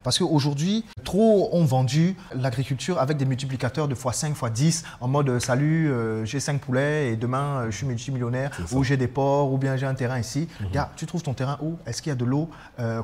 Parce qu'aujourd'hui, trop ont vendu l'agriculture avec des multiplicateurs de x5, x10 en mode salut, j'ai 5 poulets et demain je suis multimillionnaire ou j'ai des porcs ou bien j'ai un terrain ici. Gars, tu trouves ton terrain où? Est-ce qu'il y a de l'eau?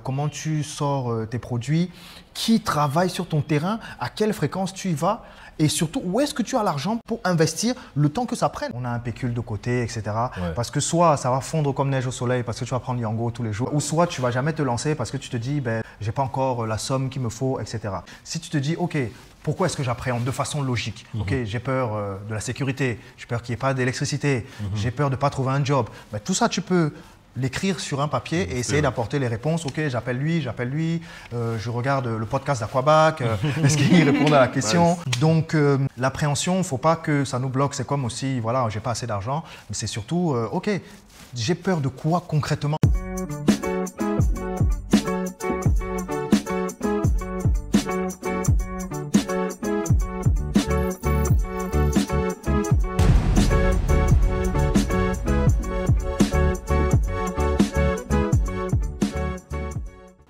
Comment tu sors tes produits? Qui travaille sur ton terrain? À quelle fréquence tu y vas? Et surtout, où est-ce que tu as l'argent pour investir le temps que ça prenne? On a un pécule de côté, etc. Ouais. Parce que soit ça va fondre comme neige au soleil parce que tu vas prendre Yango tous les jours, ou soit tu ne vas jamais te lancer parce que tu te dis, ben, j'ai pas encore la somme qu'il me faut, etc. Si tu te dis, OK, pourquoi est-ce que j'appréhende de façon logique? OK, j'ai peur de la sécurité, j'ai peur qu'il n'y ait pas d'électricité, j'ai peur de ne pas trouver un job. Ben, tout ça, tu peux l'écrire sur un papier et essayer d'apporter les réponses. OK, j'appelle lui, je regarde le podcast d'Aquabac, est-ce qu'il répond à la question? Donc, l'appréhension, il ne faut pas que ça nous bloque. C'est comme aussi, voilà, j'ai pas assez d'argent, mais c'est surtout, OK, j'ai peur de quoi concrètement?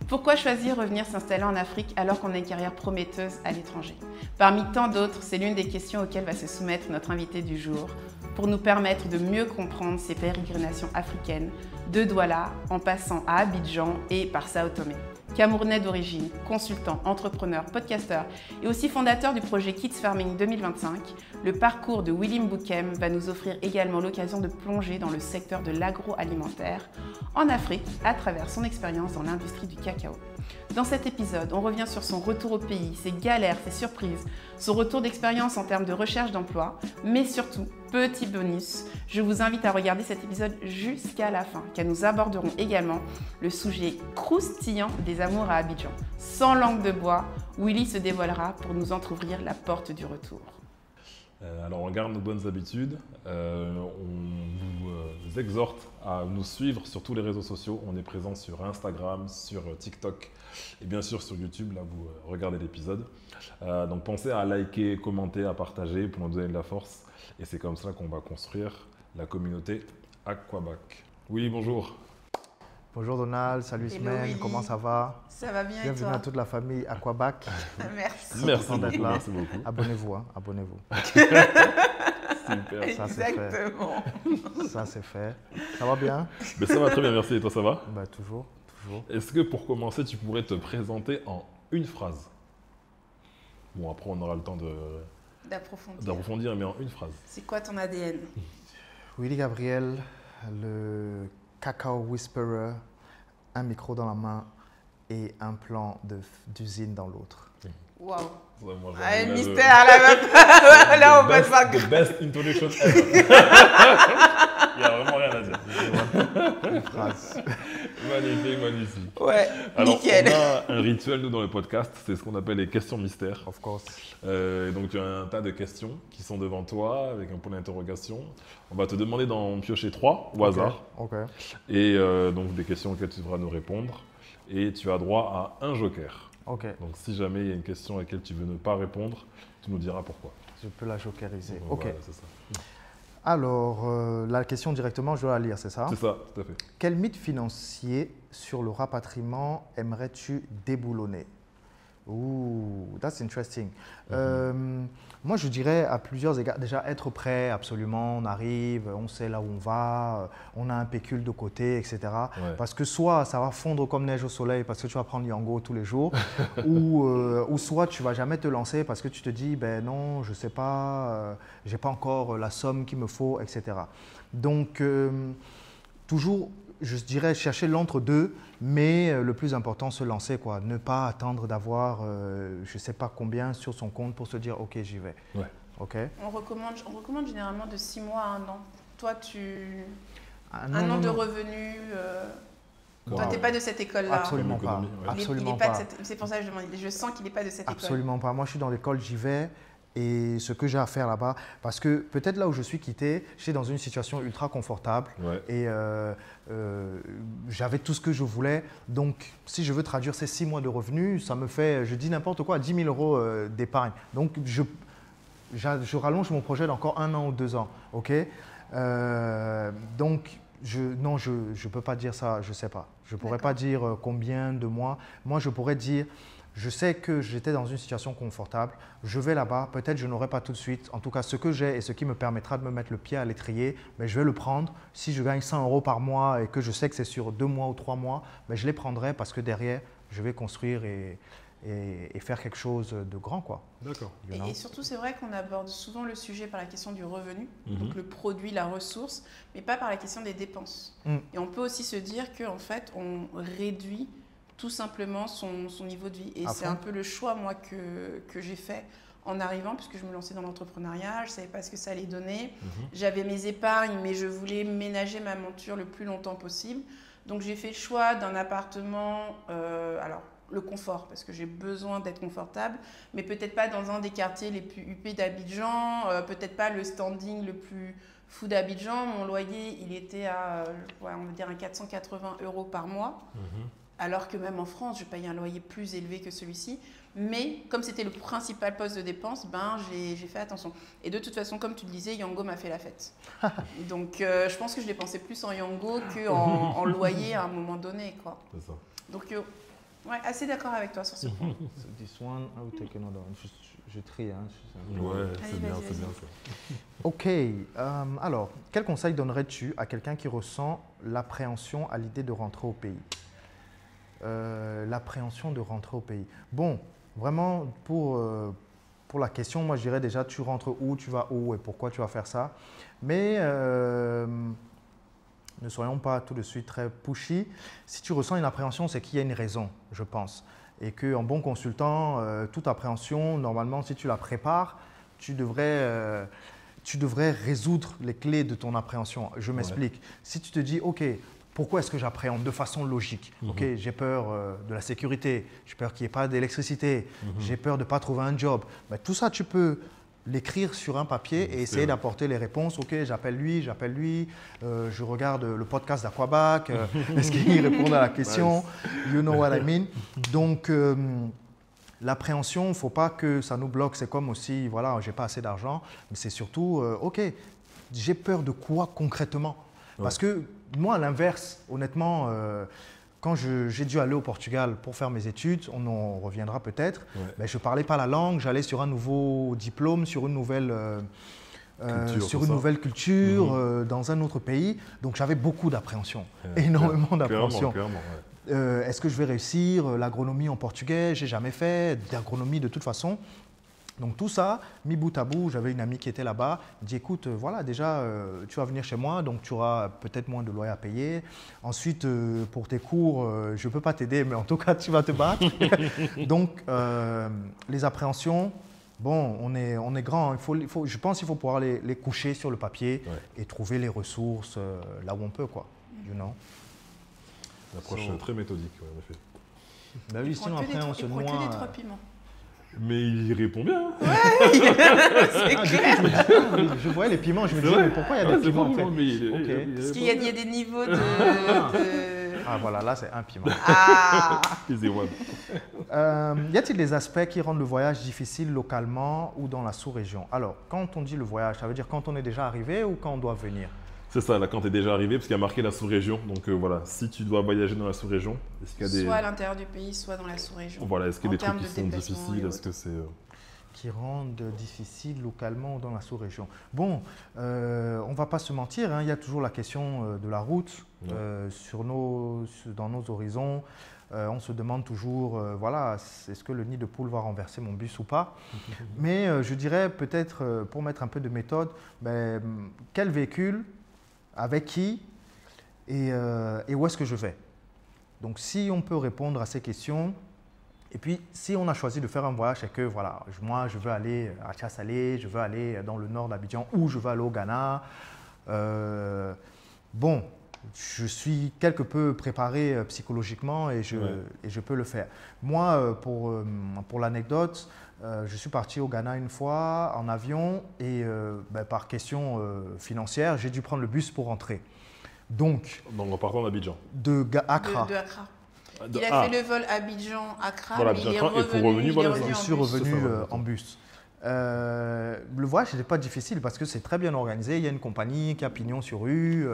Pourquoi choisir revenir s'installer en Afrique alors qu'on a une carrière prometteuse à l'étranger? Parmi tant d'autres, c'est l'une des questions auxquelles va se soumettre notre invité du jour pour nous permettre de mieux comprendre ces pérégrinations africaines, de Douala en passant à Abidjan et par Sao Tomé. Camerounais d'origine, consultant, entrepreneur, podcasteur et aussi fondateur du projet Kids Farming 2025, le parcours de Willy Mboukem va nous offrir également l'occasion de plonger dans le secteur de l'agroalimentaire en Afrique à travers son expérience dans l'industrie du cacao. Dans cet épisode, on revient sur son retour au pays, ses galères, ses surprises, son retour d'expérience en termes de recherche d'emploi, mais surtout, petit bonus, je vous invite à regarder cet épisode jusqu'à la fin, car nous aborderons également le sujet croustillant des amours à Abidjan. Sans langue de bois, Willy se dévoilera pour nous entrouvrir la porte du retour. Alors on garde nos bonnes habitudes, on vous exhorte à nous suivre sur tous les réseaux sociaux. On est présent sur Instagram, sur TikTok et bien sûr sur YouTube, là vous regardez l'épisode. Donc pensez à liker, commenter, à partager pour nous donner de la force. Et c'est comme ça qu'on va construire la communauté Aquabac. Oui, bonjour. Bonjour Donald, salut Ismaël, comment ça va? Ça va bien et toi? Bienvenue à toute la famille Aquabac. Merci. Merci beaucoup. Abonnez-vous, hein, abonnez-vous. Super. Ça c'est fait. Ça c'est fait. Ça va bien? Mais ça va très bien, merci. Et toi, ça va? Bah, toujours. Est-ce que pour commencer, tu pourrais te présenter en une phrase? Bon, après, on aura le temps d'approfondir, mais en une phrase. C'est quoi ton ADN? Willy Gabriel, le Cacao Whisperer, un micro dans la main et un plan d'usine dans l'autre. Waouh! Un mystère là, là on va faire the best introduction ever. Il n'y a vraiment rien à dire. Une phrase. Magnifique. Ouais, alors, nickel. on a un rituel, nous, dans le podcast, c'est ce qu'on appelle les questions mystères. Of course. Donc, tu as un tas de questions qui sont devant toi, avec un point d'interrogation. On va te demander d'en piocher 3 au hasard. Ok. Et donc, des questions auxquelles tu devras nous répondre. Et tu as droit à un joker. Ok. Donc, si jamais il y a une question à laquelle tu veux ne pas répondre, tu nous diras pourquoi. Je peux la jokeriser. Donc, ok. Voilà, c'est ça. Alors, la question directement, je dois la lire, c'est ça? C'est ça, tout à fait. Quel mythe financier sur le rapatriement aimerais-tu déboulonner? Ouh, that's interesting. Moi, je dirais à plusieurs égards, déjà être prêt, absolument, on arrive, on sait là où on va, on a un pécule de côté, etc. Ouais. Parce que soit ça va fondre comme neige au soleil parce que tu vas prendre Yango tous les jours, ou soit tu ne vas jamais te lancer parce que tu te dis, ben non, je ne sais pas, je n'ai pas encore la somme qu'il me faut, etc. Donc, toujours, je dirais chercher l'entre-deux, mais le plus important, se lancer, quoi. Ne pas attendre d'avoir, je ne sais pas combien sur son compte pour se dire, OK, j'y vais. Ouais. OK. On recommande généralement de 6 mois à 1 an. Toi, Non, an de non. revenus. Wow. Toi, tu n'es pas de cette école-là. Absolument pas. Ouais. Absolument pas. C'est pour ça que je demande. Je sens qu'il n'est pas de cette école. Absolument pas. Moi, je suis dans l'école, j'y vais. Et ce que j'ai à faire là-bas, parce que peut-être là où je suis quitté, j'étais dans une situation ultra confortable et j'avais tout ce que je voulais. Donc, si je veux traduire ces 6 mois de revenus, ça me fait, je dis n'importe quoi, 10 000 euros d'épargne. Donc, je rallonge mon projet d'encore 1 an ou 2 ans. OK. Donc, je ne peux pas dire ça, je ne sais pas. Je ne pourrais pas dire combien de mois. Moi, je pourrais dire Je sais que j'étais dans une situation confortable. Je vais là-bas, peut-être je n'aurai pas tout de suite. En tout cas, ce que j'ai et ce qui me permettra de me mettre le pied à l'étrier, ben, je vais le prendre. Si je gagne 100 € par mois et que je sais que c'est sur 2 mois ou 3 mois, ben, je les prendrai parce que derrière, je vais construire et faire quelque chose de grand, quoi. D'accord. Et surtout, c'est vrai qu'on aborde souvent le sujet par la question du revenu, donc le produit, la ressource, mais pas par la question des dépenses. Et on peut aussi se dire qu'en fait, on réduit tout simplement son niveau de vie. Et c'est un peu le choix, moi, que j'ai fait en arrivant, puisque je me lançais dans l'entrepreneuriat, je ne savais pas ce que ça allait donner. J'avais mes épargnes, mais je voulais ménager ma monture le plus longtemps possible. Donc, j'ai fait le choix d'un appartement, alors le confort, parce que j'ai besoin d'être confortable, mais peut-être pas dans un des quartiers les plus huppés d'Abidjan, peut-être pas le standing le plus fou d'Abidjan. Mon loyer, il était à, on va dire, à 480 € par mois. Alors que même en France, je paye un loyer plus élevé que celui-ci. Mais comme c'était le principal poste de dépense, ben, j'ai fait attention. Et de toute façon, comme tu le disais, Yango m'a fait la fête. Donc je pense que je dépensais plus en Yango qu'en loyer à un moment donné, quoi. C'est ça. Donc ouais, assez d'accord avec toi sur ce point. So this one, I will take another one. Je trie. Hein. Ouais, Allez, c'est bien, vas-y, c'est bien vas-y. ça. Ok, alors, quel conseil donnerais-tu à quelqu'un qui ressent l'appréhension à l'idée de rentrer au pays? L'appréhension de rentrer au pays. Bon, vraiment, pour la question, moi je dirais déjà, tu rentres où, tu vas où et pourquoi tu vas faire ça. Mais ne soyons pas tout de suite très pushy. Si tu ressens une appréhension, c'est qu'il y a une raison, je pense. Et qu'en bon consultant, toute appréhension, normalement, si tu la prépares, tu devrais résoudre les clés de ton appréhension. Je m'explique. Si tu te dis, OK, pourquoi est-ce que j'appréhende de façon logique? OK, j'ai peur de la sécurité, j'ai peur qu'il n'y ait pas d'électricité, j'ai peur de ne pas trouver un job. Ben, tout ça, tu peux l'écrire sur un papier et essayer d'apporter les réponses. OK, j'appelle lui, je regarde le podcast d'Aquabac, est-ce qu'il répond à la question? You know what I mean? Donc, l'appréhension, il ne faut pas que ça nous bloque. C'est comme aussi, voilà, j'ai pas assez d'argent, mais c'est surtout, OK, j'ai peur de quoi concrètement? Parce que moi, à l'inverse, honnêtement, quand j'ai dû aller au Portugal pour faire mes études, on en reviendra peut-être, ben, je ne parlais pas la langue, j'allais sur un nouveau diplôme, sur une nouvelle culture, dans un autre pays. Donc j'avais beaucoup d'appréhension, énormément d'appréhension. Est-ce que je vais réussir l'agronomie en portugais? Je n'ai jamais fait d'agronomie de toute façon. Donc tout ça, mis bout à bout, j'avais une amie qui était là-bas, elle dit écoute, voilà, déjà, tu vas venir chez moi, donc tu auras peut-être moins de loyer à payer. Ensuite, pour tes cours, je ne peux pas t'aider, mais en tout cas, tu vas te battre. Donc, les appréhensions, bon, on est grand, je pense qu'il faut pouvoir les coucher sur le papier et trouver les ressources là où on peut, quoi. You know? Une approche très méthodique, en effet. Ben oui, sinon après, on se noie. Il prend que des 3 piments. Mais il répond bien. C'est clair. Je voyais les piments, je me disais, mais pourquoi il y a des piments en fait? Parce qu'il y a des niveaux de... Ah voilà, là c'est un piment. Y a-t-il des aspects qui rendent le voyage difficile localement ou dans la sous-région? Alors, quand on dit le voyage, ça veut dire quand on est déjà arrivé ou quand on doit venir? C'est ça, là, quand tu es déjà arrivé, parce qu'il y a marqué la sous-région. Donc voilà, si tu dois voyager dans la sous-région, est-ce qu'il y a des... Soit à l'intérieur du pays, soit dans la sous-région. Voilà, est-ce qu'il y a des trucs qui sont difficiles? Est-ce que c'est... Qui rendent difficile localement ou dans la sous-région? Bon, on ne va pas se mentir, hein, il y a toujours la question de la route dans nos horizons. On se demande toujours, voilà, est-ce que le nid de poule va renverser mon bus ou pas? Mais je dirais peut-être, pour mettre un peu de méthode, quel véhicule, avec qui et où est-ce que je vais? Donc si on peut répondre à ces questions, et puis si on a choisi de faire un voyage, c'est que voilà, moi je veux aller à Tchassalé, je veux aller dans le nord d'Abidjan ou je veux aller au Ghana. Bon, je suis quelque peu préparé psychologiquement et je peux le faire. Moi, pour l'anecdote, je suis parti au Ghana une fois en avion et par question financière, j'ai dû prendre le bus pour rentrer. Donc en partant d'Abidjan. De Accra. De Accra. Il a fait le vol Abidjan-Accra, voilà, mais il est revenu, je suis revenu en bus. Le voyage n'était pas difficile parce que c'est très bien organisé. Il y a une compagnie qui a pignon sur rue.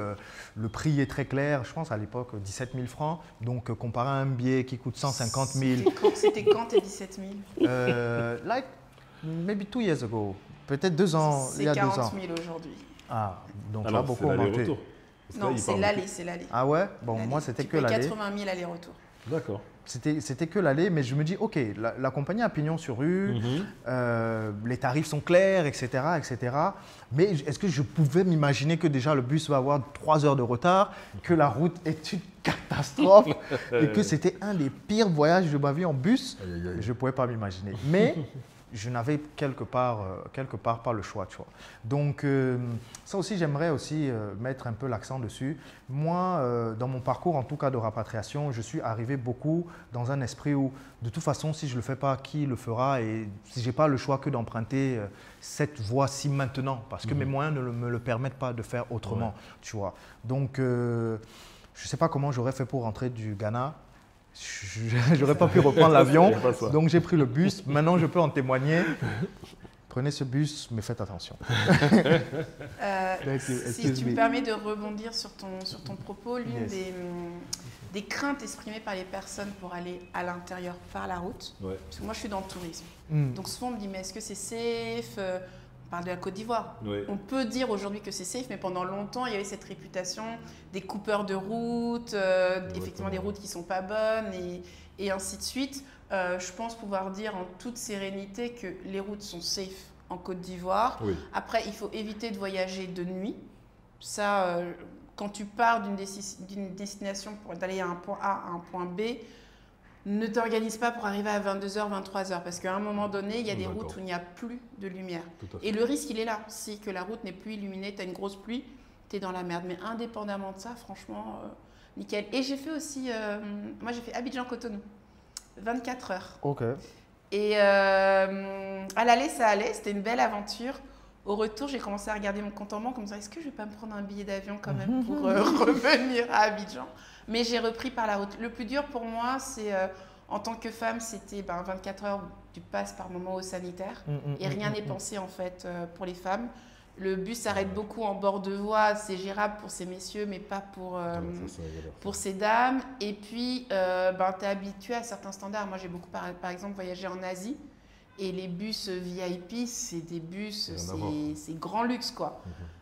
Le prix est très clair. Je pense à l'époque 17 000 francs. Donc comparé à un billet qui coûte 150 000. C'était quand tes 17 000? Like maybe 2 years ago. Peut-être 2 ans. Il y a 2 ans. C'est 40 000 aujourd'hui. Ah, donc ça a Alors, beaucoup c'est augmenté. l'aller-retour. Parce que là, Non, il c'est parle l'aller, c'est l'aller. Ah ouais? Bon, L'aller. moi c'était Tu que payes l'aller. 80 000 aller-retour. D'accord. C'était que l'aller, mais je me dis, ok, la compagnie a pignon sur rue, les tarifs sont clairs, etc., etc. Mais est-ce que je pouvais m'imaginer que déjà le bus va avoir 3 heures de retard, que la route est une catastrophe et que c'était un des pires voyages de ma vie en bus? Je ne pouvais pas m'imaginer. Mais je n'avais quelque part pas le choix, tu vois. Donc ça aussi, j'aimerais aussi mettre un peu l'accent dessus. Moi, dans mon parcours, en tout cas de rapatriation, je suis arrivé beaucoup dans un esprit où, de toute façon, si je ne le fais pas, qui le fera? Et si je n'ai pas le choix que d'emprunter cette voie-ci maintenant, parce que mes moyens ne me le permettent pas de faire autrement, tu vois. Donc, je ne sais pas comment j'aurais fait pour rentrer du Ghana. J'aurais pas pu reprendre l'avion, donc j'ai pris le bus. Maintenant, je peux en témoigner. Prenez ce bus, mais faites attention. Si tu me permets de rebondir sur ton propos, l'une des craintes exprimées par les personnes pour aller à l'intérieur par la route, parce que moi je suis dans le tourisme, donc souvent on me dit mais est-ce que c'est safe? On parle de la Côte d'Ivoire. On peut dire aujourd'hui que c'est safe, mais pendant longtemps, il y avait cette réputation des coupeurs de route, effectivement des routes qui ne sont pas bonnes et ainsi de suite. Je pense pouvoir dire en toute sérénité que les routes sont safe en Côte d'Ivoire. Après, il faut éviter de voyager de nuit. Ça, quand tu pars d'une destination pour d'aller à un point A à un point B, ne t'organise pas pour arriver à 22h, 23h, parce qu'à un moment donné, il y a des routes où il n'y a plus de lumière. Et le risque, il est là. Si que la route n'est plus illuminée, tu as une grosse pluie, tu es dans la merde. Mais indépendamment de ça, franchement, nickel. Et j'ai fait aussi, moi j'ai fait Abidjan-Cotonou, 24 heures. Ok. Et à l'aller, ça allait, c'était une belle aventure. Au retour, j'ai commencé à regarder mon compte en banque en me disant, est-ce que je vais pas me prendre un billet d'avion quand même pour revenir à Abidjan? Mais j'ai repris par la route. Le plus dur pour moi, c'est en tant que femme, c'était 24 heures où tu passes par moment au sanitaire et rien n'est pensé en fait pour les femmes. Le bus s'arrête beaucoup en bord de voie, c'est gérable pour ces messieurs, mais pas pour ces dames. Et puis, tu es habitué à certains standards. Moi, j'ai beaucoup, par exemple, voyagé en Asie. Et les bus VIP, c'est des bus, c'est grand luxe, quoi.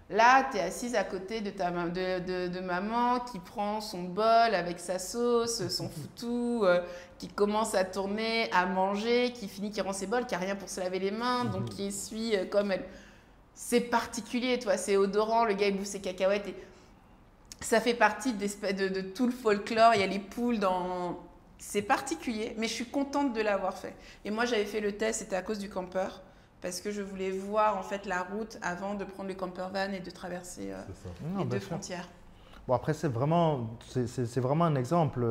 Là, tu es assise à côté de maman qui prend son bol avec sa sauce, son foutou, qui commence à tourner, à manger, qui rend ses bols, qui n'a rien pour se laver les mains, donc qui essuie comme elle. C'est particulier, toi, c'est odorant, le gars il bouffe ses cacahuètes. Et ça fait partie de tout le folklore, il y a les poules dans... C'est particulier, mais je suis contente de l'avoir fait. Et moi, j'avais fait le test, c'était à cause du campeur, parce que je voulais voir en fait la route avant de prendre le camper van et de traverser les deux frontières. Bon, après, c'est vraiment un exemple.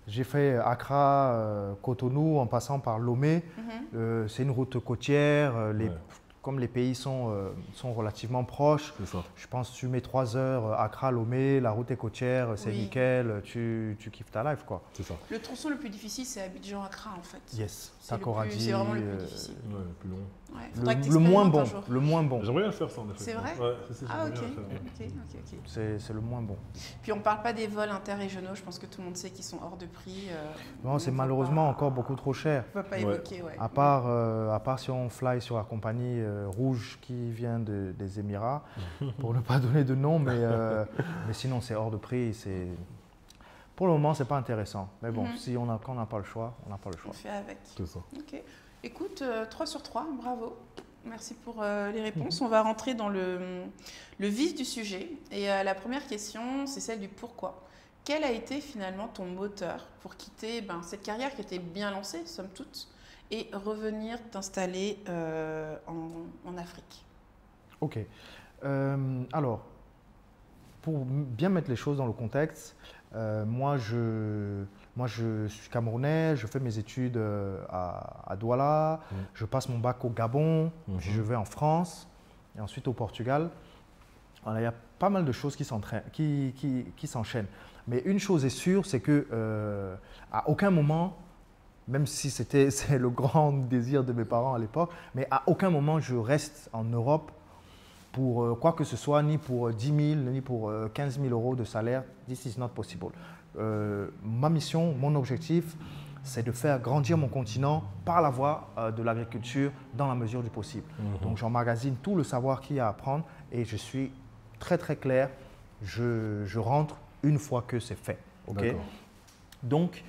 J'ai fait Accra, Cotonou en passant par Lomé. C'est une route côtière. Comme les pays sont relativement proches, je pense que tu mets 3 heures Accra, Lomé, la route est côtière, c'est nickel, tu kiffes ta life, quoi. C'est ça. Le tronçon le plus difficile, c'est Abidjan, Accra, en fait. Yes, c'est vraiment le plus difficile. Le plus long. Le moins bon. Le moins bon. J'aimerais bien le faire ça, en effet. C'est vrai? Ah, ok. C'est le moins bon. Puis on ne parle pas des vols interrégionaux, je pense que tout le monde sait qu'ils sont hors de prix. Non, c'est malheureusement encore beaucoup trop cher. On ne va pas évoquer, À part si on fly sur la compagnie Rouge qui vient des Émirats, pour ne pas donner de nom, mais sinon c'est hors de prix. Pour le moment, c'est pas intéressant. Mais bon, quand on n'a pas le choix, on n'a pas le choix. On fait avec. C'est ça. Ok. Écoute, 3 sur 3, bravo. Merci pour les réponses. On va rentrer dans le vif du sujet. Et la première question, c'est celle du pourquoi. Quel a été finalement ton moteur pour quitter cette carrière qui était bien lancée, somme toute, et revenir t'installer en Afrique? Ok. Alors, pour bien mettre les choses dans le contexte, moi je suis camerounais, je fais mes études à Douala, je passe mon bac au Gabon, puis je vais en France et ensuite au Portugal. Voilà, il y a pas mal de choses qui s'enchaînent. Mais une chose est sûre, c'est qu'à aucun moment, même si c'est le grand désir de mes parents à l'époque, mais à aucun moment je reste en Europe pour quoi que ce soit, ni pour 10 000, ni pour 15 000 euros de salaire. This is not possible. Ma mission, mon objectif, c'est de faire grandir mon continent par la voie de l'agriculture dans la mesure du possible. Donc j'emmagasine tout le savoir qu'il y a à apprendre et je suis très très clair, je rentre une fois que c'est fait. Okay? Donc,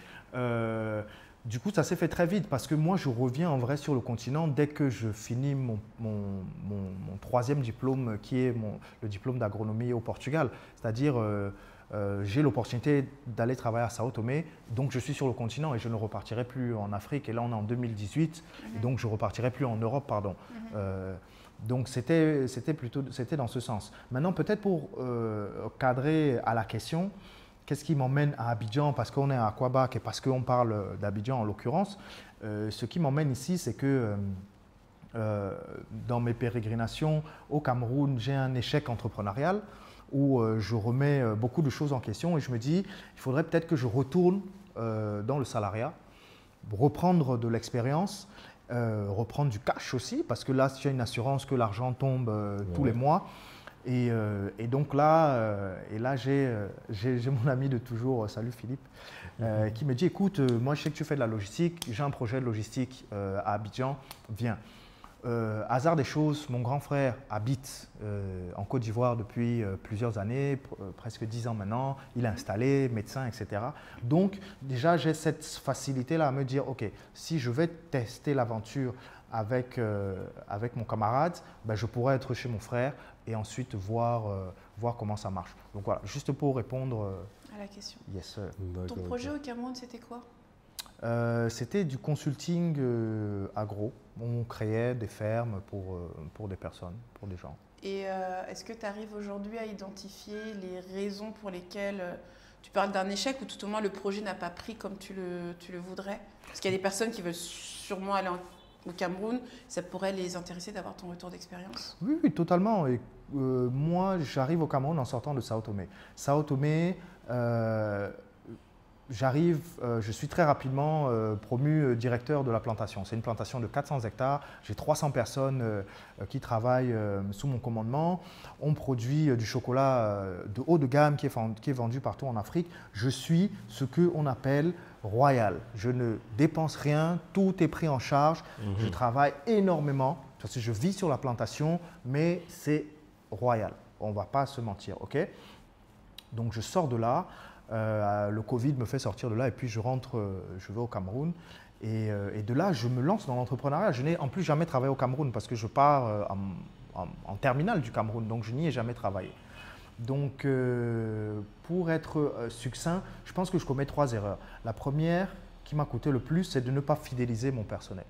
du coup, ça s'est fait très vite parce que moi, je reviens en vrai sur le continent dès que je finis mon troisième diplôme qui est le diplôme d'agronomie au Portugal. C'est-à-dire, j'ai l'opportunité d'aller travailler à Sao Tomé, donc je suis sur le continent et je ne repartirai plus en Afrique. Et là, on est en 2018, et donc je ne repartirai plus en Europe, pardon. Donc, c'était dans ce sens. Maintenant, peut-être pour cadrer à la question, qu'est-ce qui m'emmène à Abidjan? Parce qu'on est à Aquabac et parce qu'on parle d'Abidjan en l'occurrence. Ce qui m'emmène ici, c'est que dans mes pérégrinations au Cameroun, j'ai un échec entrepreneurial où je remets beaucoup de choses en question et je me dis, il faudrait peut-être que je retourne dans le salariat, reprendre de l'expérience, reprendre du cash aussi, parce que là, j'ai une assurance que l'argent tombe tous les mois. Et donc là, j'ai mon ami de toujours, salut Philippe, qui me dit, écoute, moi je sais que tu fais de la logistique, j'ai un projet de logistique à Abidjan, viens. Hasard des choses, mon grand frère habite en Côte d'Ivoire depuis plusieurs années, presque 10 ans maintenant, il est installé, médecin, etc. Donc déjà, j'ai cette facilité-là à me dire, ok, si je vais tester l'aventure avec mon camarade, ben, je pourrais être chez mon frère et ensuite voir comment ça marche. Donc voilà, juste pour répondre à la question. Yes, sir. Ton projet au Cameroun, c'était quoi? C'était du consulting agro. On créait des fermes pour des personnes, pour des gens. Et est-ce que tu arrives aujourd'hui à identifier les raisons pour lesquelles tu parles d'un échec ou tout au moins le projet n'a pas pris comme tu le voudrais? Parce qu'il y a des personnes qui veulent sûrement aller au Cameroun, ça pourrait les intéresser d'avoir ton retour d'expérience? Oui, oui, totalement. Et, moi, j'arrive au Cameroun en sortant de Sao Tomé. Sao Tomé, je suis très rapidement promu directeur de la plantation. C'est une plantation de 400 hectares. J'ai 300 personnes qui travaillent sous mon commandement. On produit du chocolat de haut de gamme qui est vendu partout en Afrique. Je suis ce qu'on appelle royal. Je ne dépense rien, tout est pris en charge. Je travaille énormément parce que je vis sur la plantation, mais c'est royal. On ne va pas se mentir, ok? Donc je sors de là. Le Covid me fait sortir de là et puis je vais au Cameroun et de là je me lance dans l'entrepreneuriat. Je n'ai en plus jamais travaillé au Cameroun parce que je pars en terminale du Cameroun, donc je n'y ai jamais travaillé. Donc pour être succinct, je pense que je commets 3 erreurs. La première qui m'a coûté le plus, c'est de ne pas fidéliser mon personnel.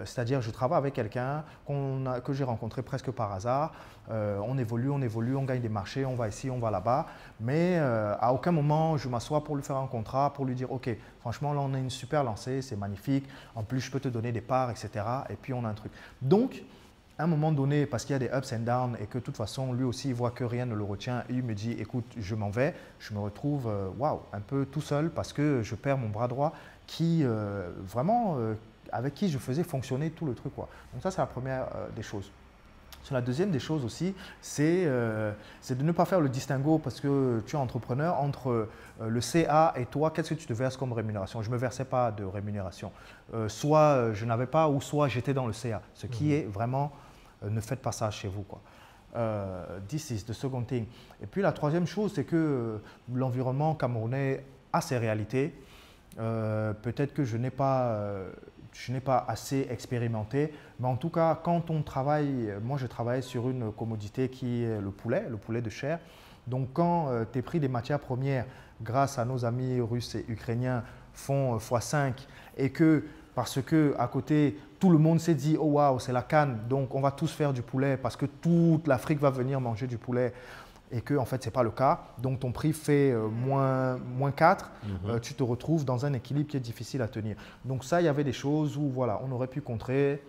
C'est-à-dire, je travaille avec quelqu'un que j'ai rencontré presque par hasard. On évolue, on gagne des marchés, on va ici, on va là-bas. Mais à aucun moment, je m'assois pour lui faire un contrat, pour lui dire « Ok, franchement, là, on a une super lancée, c'est magnifique. En plus, je peux te donner des parts, etc. » Et puis, on a un truc. Donc, à un moment donné, parce qu'il y a des ups and downs et que de toute façon, lui aussi, il voit que rien ne le retient, il me dit « Écoute, je m'en vais. » Je me retrouve waouh, un peu tout seul parce que je perds mon bras droit qui vraiment… avec qui je faisais fonctionner tout le truc, quoi. Donc ça, c'est la première des choses. Sur la deuxième des choses aussi, c'est de ne pas faire le distinguo parce que tu es entrepreneur entre le CA et toi, qu'est-ce que tu te verses comme rémunération? Je ne me versais pas de rémunération. Soit je n'avais pas ou soit j'étais dans le CA, ce qui est vraiment, ne faites pas ça chez vous, quoi. This is the second thing. Et puis la troisième chose, c'est que l'environnement camerounais a ses réalités. Peut-être que je n'ai pas assez expérimenté, mais en tout cas, quand on travaille, moi je travaille sur une commodité qui est le poulet de chair. Donc quand tes prix des matières premières, grâce à nos amis russes et ukrainiens, font x5 et que parce que à côté, tout le monde s'est dit « Oh waouh, c'est la canne, donc on va tous faire du poulet parce que toute l'Afrique va venir manger du poulet ». Et que en fait, ce n'est pas le cas. Donc, ton prix fait moins 4. Tu te retrouves dans un équilibre qui est difficile à tenir. Donc, ça, il y avait des choses où voilà, on aurait pu contrer,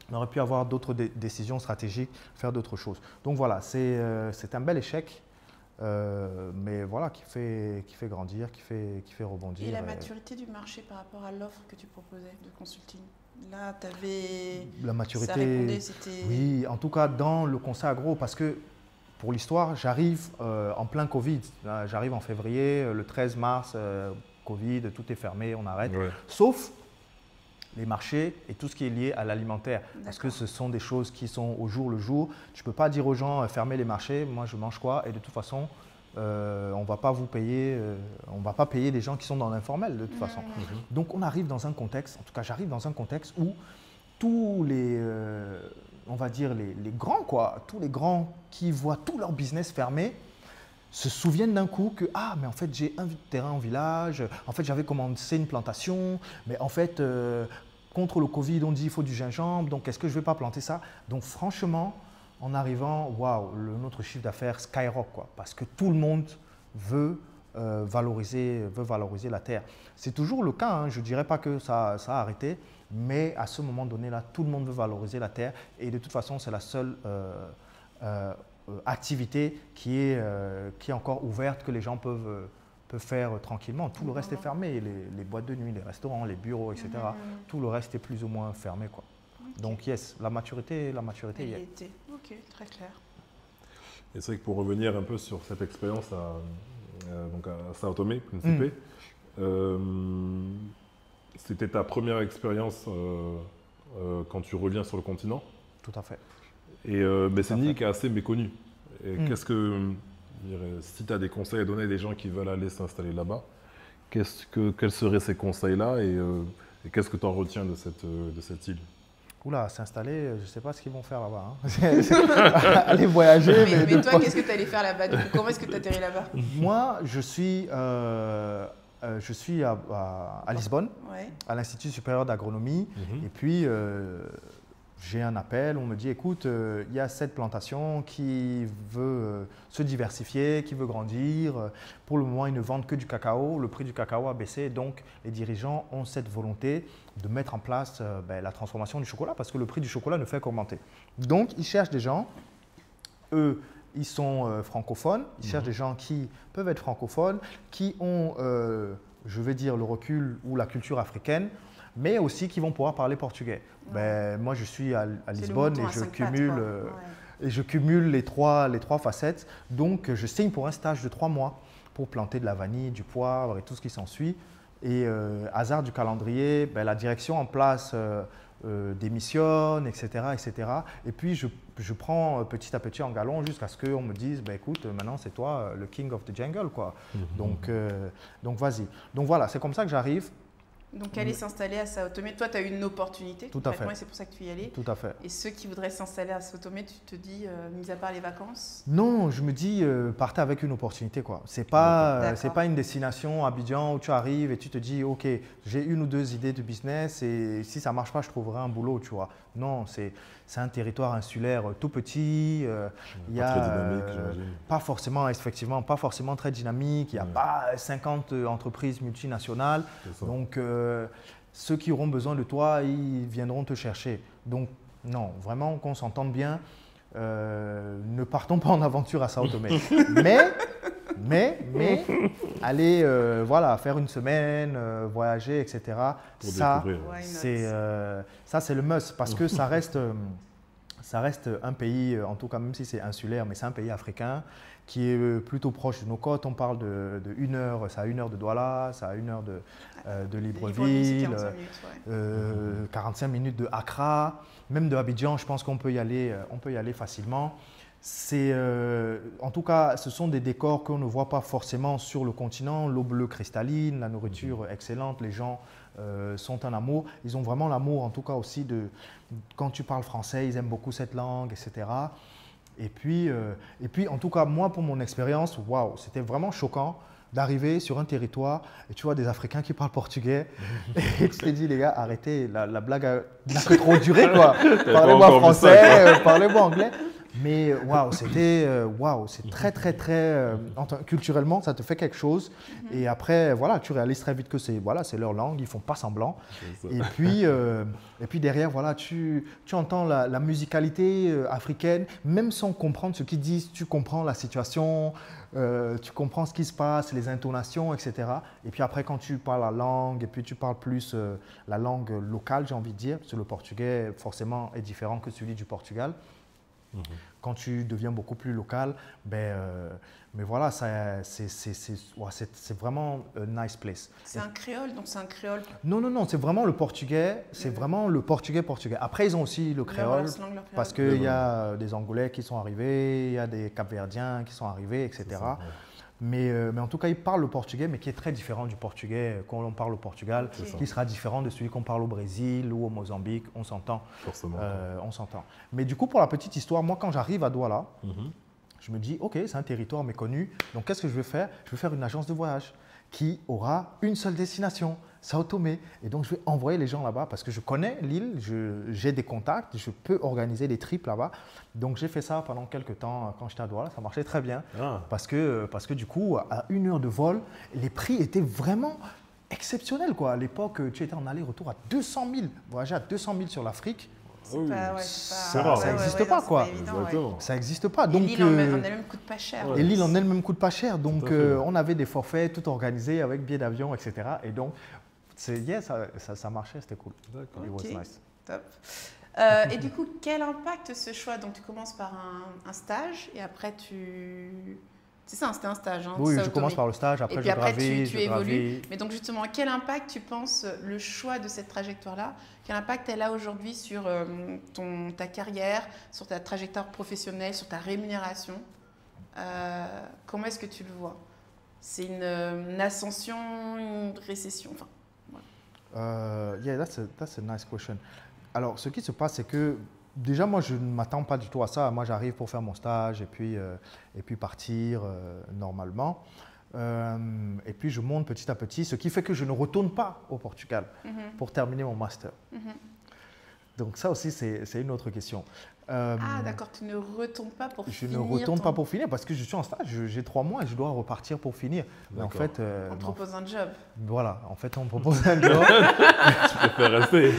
on aurait pu avoir d'autres décisions stratégiques, faire d'autres choses. Donc, voilà, c'est un bel échec. mais voilà, qui fait grandir, qui fait rebondir. Et la maturité du marché par rapport à l'offre que tu proposais de consulting? Là, tu avais… La maturité, ça répondait, c'était… oui, en tout cas dans le conseil agro, parce que pour l'histoire, j'arrive en plein Covid. J'arrive en février, le 13 mars, Covid, tout est fermé, on arrête. Ouais. Sauf les marchés et tout ce qui est lié à l'alimentaire. Parce que ce sont des choses qui sont au jour le jour. Tu ne peux pas dire aux gens, fermez les marchés, moi je mange quoi? Et de toute façon, on ne va pas vous payer, on va pas payer des gens qui sont dans l'informel de toute façon. Donc on arrive dans un contexte, en tout cas j'arrive dans un contexte où tous les, on va dire les grands quoi, tous les grands qui voient tout leur business fermé, se souviennent d'un coup que ah mais en fait j'ai un terrain en village, en fait j'avais commencé une plantation, mais en fait contre le Covid on dit il faut du gingembre, donc est-ce que je ne vais pas planter ça? Donc franchement, en arrivant, waouh, notre chiffre d'affaires skyrock quoi, parce que tout le monde veut valoriser la terre. C'est toujours le cas, hein, je ne dirais pas que ça a arrêté, mais à ce moment donné là, tout le monde veut valoriser la terre et de toute façon c'est la seule activité qui est encore ouverte, que les gens peuvent faire tranquillement. Tout le reste est fermé, les boîtes de nuit, les restaurants, les bureaux, etc. Tout le reste est plus ou moins fermé, quoi. Okay. Donc yes, la maturité y est. Ok, très clair. Et c'est vrai que pour revenir un peu sur cette expérience donc à Sao Tomé, Principe, c'était ta première expérience quand tu reviens sur le continent? Tout à fait. Et Besseny qui est assez méconnu. Qu'est-ce que, si tu as des conseils à donner à des gens qui veulent aller s'installer là-bas, quels seraient ces conseils-là et qu'est-ce que tu en retiens de cette île? Oula, s'installer, je ne sais pas ce qu'ils vont faire là-bas. Hein. Aller voyager. Mais toi, qu'est-ce que tu allais faire là-bas? Comment est-ce que tu atterris là-bas? Moi, je suis à Lisbonne, à l'Institut supérieur d'agronomie. Et puis, j'ai un appel, on me dit, écoute, il y a cette plantation qui veut se diversifier, qui veut grandir. Pour le moment, ils ne vendent que du cacao. Le prix du cacao a baissé, donc les dirigeants ont cette volonté de mettre en place la transformation du chocolat parce que le prix du chocolat ne fait qu'augmenter. Donc, ils cherchent des gens, eux, ils sont francophones, ils cherchent des gens qui peuvent être francophones, qui ont, je vais dire, le recul ou la culture africaine, mais aussi qui vont pouvoir parler portugais. Moi, je suis à Lisbonne et je cumule les trois facettes. Donc, je signe pour un stage de 3 mois pour planter de la vanille, du poivre et tout ce qui s'ensuit. Et hasard du calendrier, la direction en place démissionne, etc., etc. Et puis, je prends petit à petit en galon jusqu'à ce qu'on me dise, écoute, maintenant, c'est toi le king of the jungle, quoi. Donc vas-y. Donc, voilà, c'est comme ça que j'arrive. Donc, aller s'installer à Sao Tomé. Toi, tu as eu une opportunité. Tout à fait. Et c'est pour ça que tu y allais. Tout à fait. Et ceux qui voudraient s'installer à Sao Tomé, tu te dis, mis à part les vacances? Non, je me dis, partez avec une opportunité, quoi. C'est pas une destination Abidjan où tu arrives et tu te dis, ok, j'ai 1 ou 2 idées de business et si ça marche pas, je trouverai un boulot, tu vois. Non, c'est un territoire insulaire tout petit. Il y a très dynamique, j'imagine. Pas forcément, effectivement, pas forcément très dynamique. Il n'y a pas 50 entreprises multinationales. Donc, ceux qui auront besoin de toi, ils viendront te chercher. Donc, non, vraiment qu'on s'entende bien. Ne partons pas en aventure à Sao Tomé. mais aller faire une semaine, voyager, etc. Pour ça, découvrir. Ça, c'est le must parce que ça reste un pays, en tout cas même si c'est insulaire, mais c'est un pays africain qui est plutôt proche de nos côtes. On parle de 1 heure, ça a 1 heure de Douala, ça a 1 heure de Libreville, 45 minutes de Accra, même de Abidjan, je pense qu'on peut y aller facilement. En tout cas, ce sont des décors qu'on ne voit pas forcément sur le continent. L'eau bleue cristalline, la nourriture excellente, les gens sont en amour. Ils ont vraiment l'amour, en tout cas aussi, quand tu parles français, ils aiment beaucoup cette langue, etc. Et puis, en tout cas, moi, pour mon expérience, waouh, c'était vraiment choquant d'arriver sur un territoire et tu vois des Africains qui parlent portugais et tu te dis, les gars, arrêtez, la blague n'a que trop duré, quoi. Parlez-moi français, parlez-moi anglais. Mais waouh, c'est très, très, très. Culturellement, ça te fait quelque chose. Et après, voilà, tu réalises très vite que c'est leur langue, ils font pas semblant. Et puis derrière, voilà, tu entends la musicalité africaine, même sans comprendre ce qu'ils disent, tu comprends la situation, tu comprends ce qui se passe, les intonations, etc. Et puis après, quand tu parles la langue, et puis tu parles plus la langue locale, j'ai envie de dire, parce que le portugais, forcément, est différent que celui du Portugal. Quand tu deviens beaucoup plus local, mais voilà, c'est vraiment un nice place. C'est un créole, donc c'est un créole. Non, c'est vraiment le portugais, c'est vraiment le portugais. Après, ils ont aussi le créole, parce qu'il y a des Angolais qui sont arrivés, il y a des Cap-Verdiens qui sont arrivés, etc. Mais en tout cas, ils parlent le portugais, mais qui est très différent du portugais qu'on parle au Portugal, qui sera différent de celui qu'on parle au Brésil ou au Mozambique. On s'entend. Forcément. On s'entend. Mais du coup, pour la petite histoire, moi, quand j'arrive à Douala, je me dis, OK, c'est un territoire méconnu. Donc, qu'est-ce que je vais faire? Je vais faire une agence de voyage qui aura une seule destination, Sao Tomé. Et donc, je vais envoyer les gens là-bas parce que je connais l'île, j'ai des contacts, je peux organiser des trips là-bas. Donc, j'ai fait ça pendant quelques temps quand j'étais à Douala. Ça marchait très bien parce que du coup, à 1 heure de vol, les prix étaient vraiment exceptionnels, quoi. À l'époque, tu étais en aller-retour à 200 000. Voyager à 200 000 sur l'Afrique. Ça n'existe pas, quoi. Ça n'existe pas. Donc, l'île en elle-même coûte pas cher. Et l'île en elle-même coûte pas cher. Donc, on avait des forfaits tout organisés avec billets d'avion, etc. Et donc, ça marchait, c'était cool. D'accord. It was nice. Top. Et du coup, quel impact ce choix? Donc, tu commences par un stage et après tu... C'est ça, c'était un stage. Oui, je commence par le stage, après je gravis. Tu évolues. Mais donc justement, quel impact tu penses le choix de cette trajectoire-là, quel impact elle a aujourd'hui sur ta carrière, sur ta trajectoire professionnelle, sur ta rémunération? Comment est-ce que tu le vois? C'est une ascension, une récession? Yeah, that's a nice question. Alors, ce qui se passe, c'est que déjà, moi, je ne m'attends pas du tout à ça. Moi, j'arrive pour faire mon stage et puis partir normalement. Et puis, je monte petit à petit, ce qui fait que je ne retourne pas au Portugal pour terminer mon master. Donc, ça aussi, c'est une autre question. D'accord, tu ne retournes pas pour finir. Je ne retourne pas pour finir parce que je suis en stage, j'ai 3 mois et je dois repartir pour finir. Mais en fait, on te propose un job. Voilà, en fait, on me propose un job. Tu préfères rester.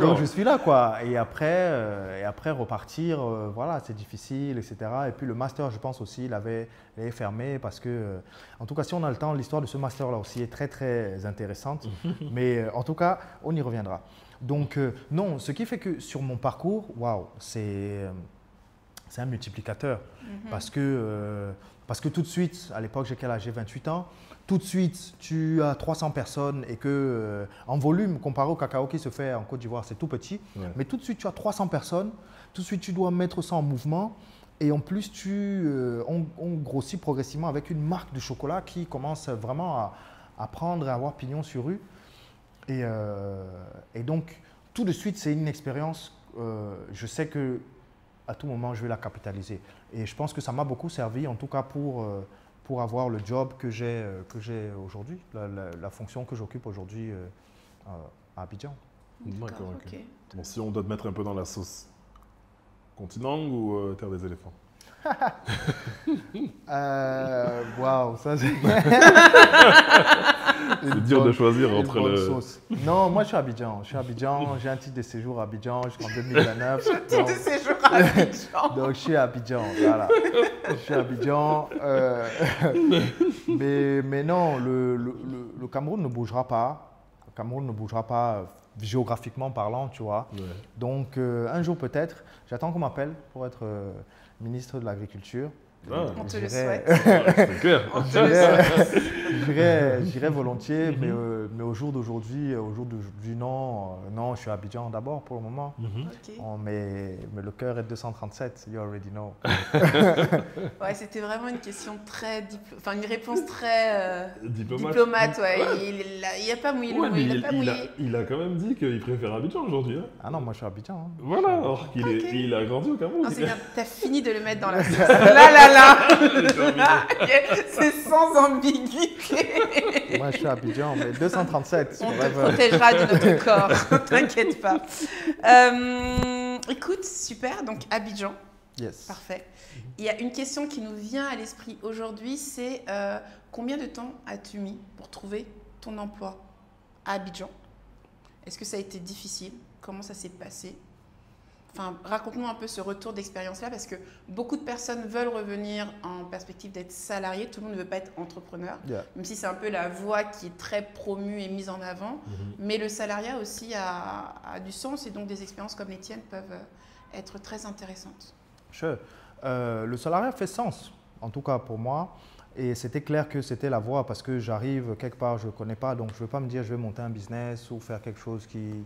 Donc, je suis là, quoi. Et après repartir, voilà, c'est difficile, etc. Et puis le master, je pense aussi, il avait fermé parce que, en tout cas, si on a le temps, l'histoire de ce master-là aussi est très, très intéressante. Mais en tout cas, on y reviendra. Donc, non, ce qui fait que sur mon parcours, waouh, c'est un multiplicateur. Parce que tout de suite, à l'époque, j'ai quel âge? J'ai 28 ans. Tout de suite, tu as 300 personnes et que, en volume, comparé au cacao qui se fait en Côte d'Ivoire, c'est tout petit. Ouais. Mais tout de suite, tu as 300 personnes. Tout de suite, tu dois mettre ça en mouvement. Et en plus, on grossit progressivement avec une marque de chocolat qui commence vraiment à prendre et à avoir pignon sur rue. Et donc, tout de suite, c'est une expérience, je sais qu'à tout moment, je vais la capitaliser. Et je pense que ça m'a beaucoup servi, en tout cas pour avoir le job que j'ai aujourd'hui, la fonction que j'occupe aujourd'hui à Abidjan. D'accord, ok. Bon, si on doit te mettre un peu dans la sauce, continent ou terre des éléphants? Waouh, ça c'est... C'est dur de choisir entre le... Sauce. Non, moi je suis à Abidjan. J'ai un titre de séjour à Abidjan jusqu'en 2029. Un titre de séjour à Abidjan. Donc je suis à Abidjan, voilà. Je suis à Abidjan. Mais non, le Cameroun ne bougera pas. Le Cameroun ne bougera pas géographiquement parlant, tu vois. Ouais. Donc un jour peut-être, j'attends qu'on m'appelle pour être ministre de l'Agriculture. On te le souhaite. C'est clair. J'irai volontiers, mais au jour d'aujourd'hui, non, je suis à Abidjan d'abord pour le moment. Okay. Mais le cœur est 237, you already know. Ouais, c'était vraiment une question très, une réponse très diplomate. Ouais. Il n'y a pas mouillé. Il a quand même dit qu'il préfère Abidjan aujourd'hui. Hein. Ah non, moi je suis à Abidjan. Hein. Voilà, alors qu'il a grandi au Cameroun. C'est bien, t'as fini de le mettre dans la sauce. Là. C'est sans ambiguïté. Moi, je suis à Abidjan, mais 237. On te protégera de notre corps, t'inquiète pas. Écoute, super. Donc, Abidjan, Yes. Parfait. Il y a une question qui nous vient à l'esprit aujourd'hui, c'est combien de temps as-tu mis pour trouver ton emploi à Abidjan? Est-ce que ça a été difficile? Comment ça s'est passé? Enfin, raconte-nous un peu ce retour d'expérience-là, parce que beaucoup de personnes veulent revenir en perspective d'être salarié. Tout le monde ne veut pas être entrepreneur, même si c'est un peu la voie qui est très promue et mise en avant. Mais le salariat aussi a du sens, et donc des expériences comme les tiennes peuvent être très intéressantes. Sure. Le salariat fait sens, en tout cas pour moi. Et c'était clair que c'était la voie, parce que j'arrive quelque part, je ne connais pas, donc je ne veux pas me dire je vais monter un business ou faire quelque chose qui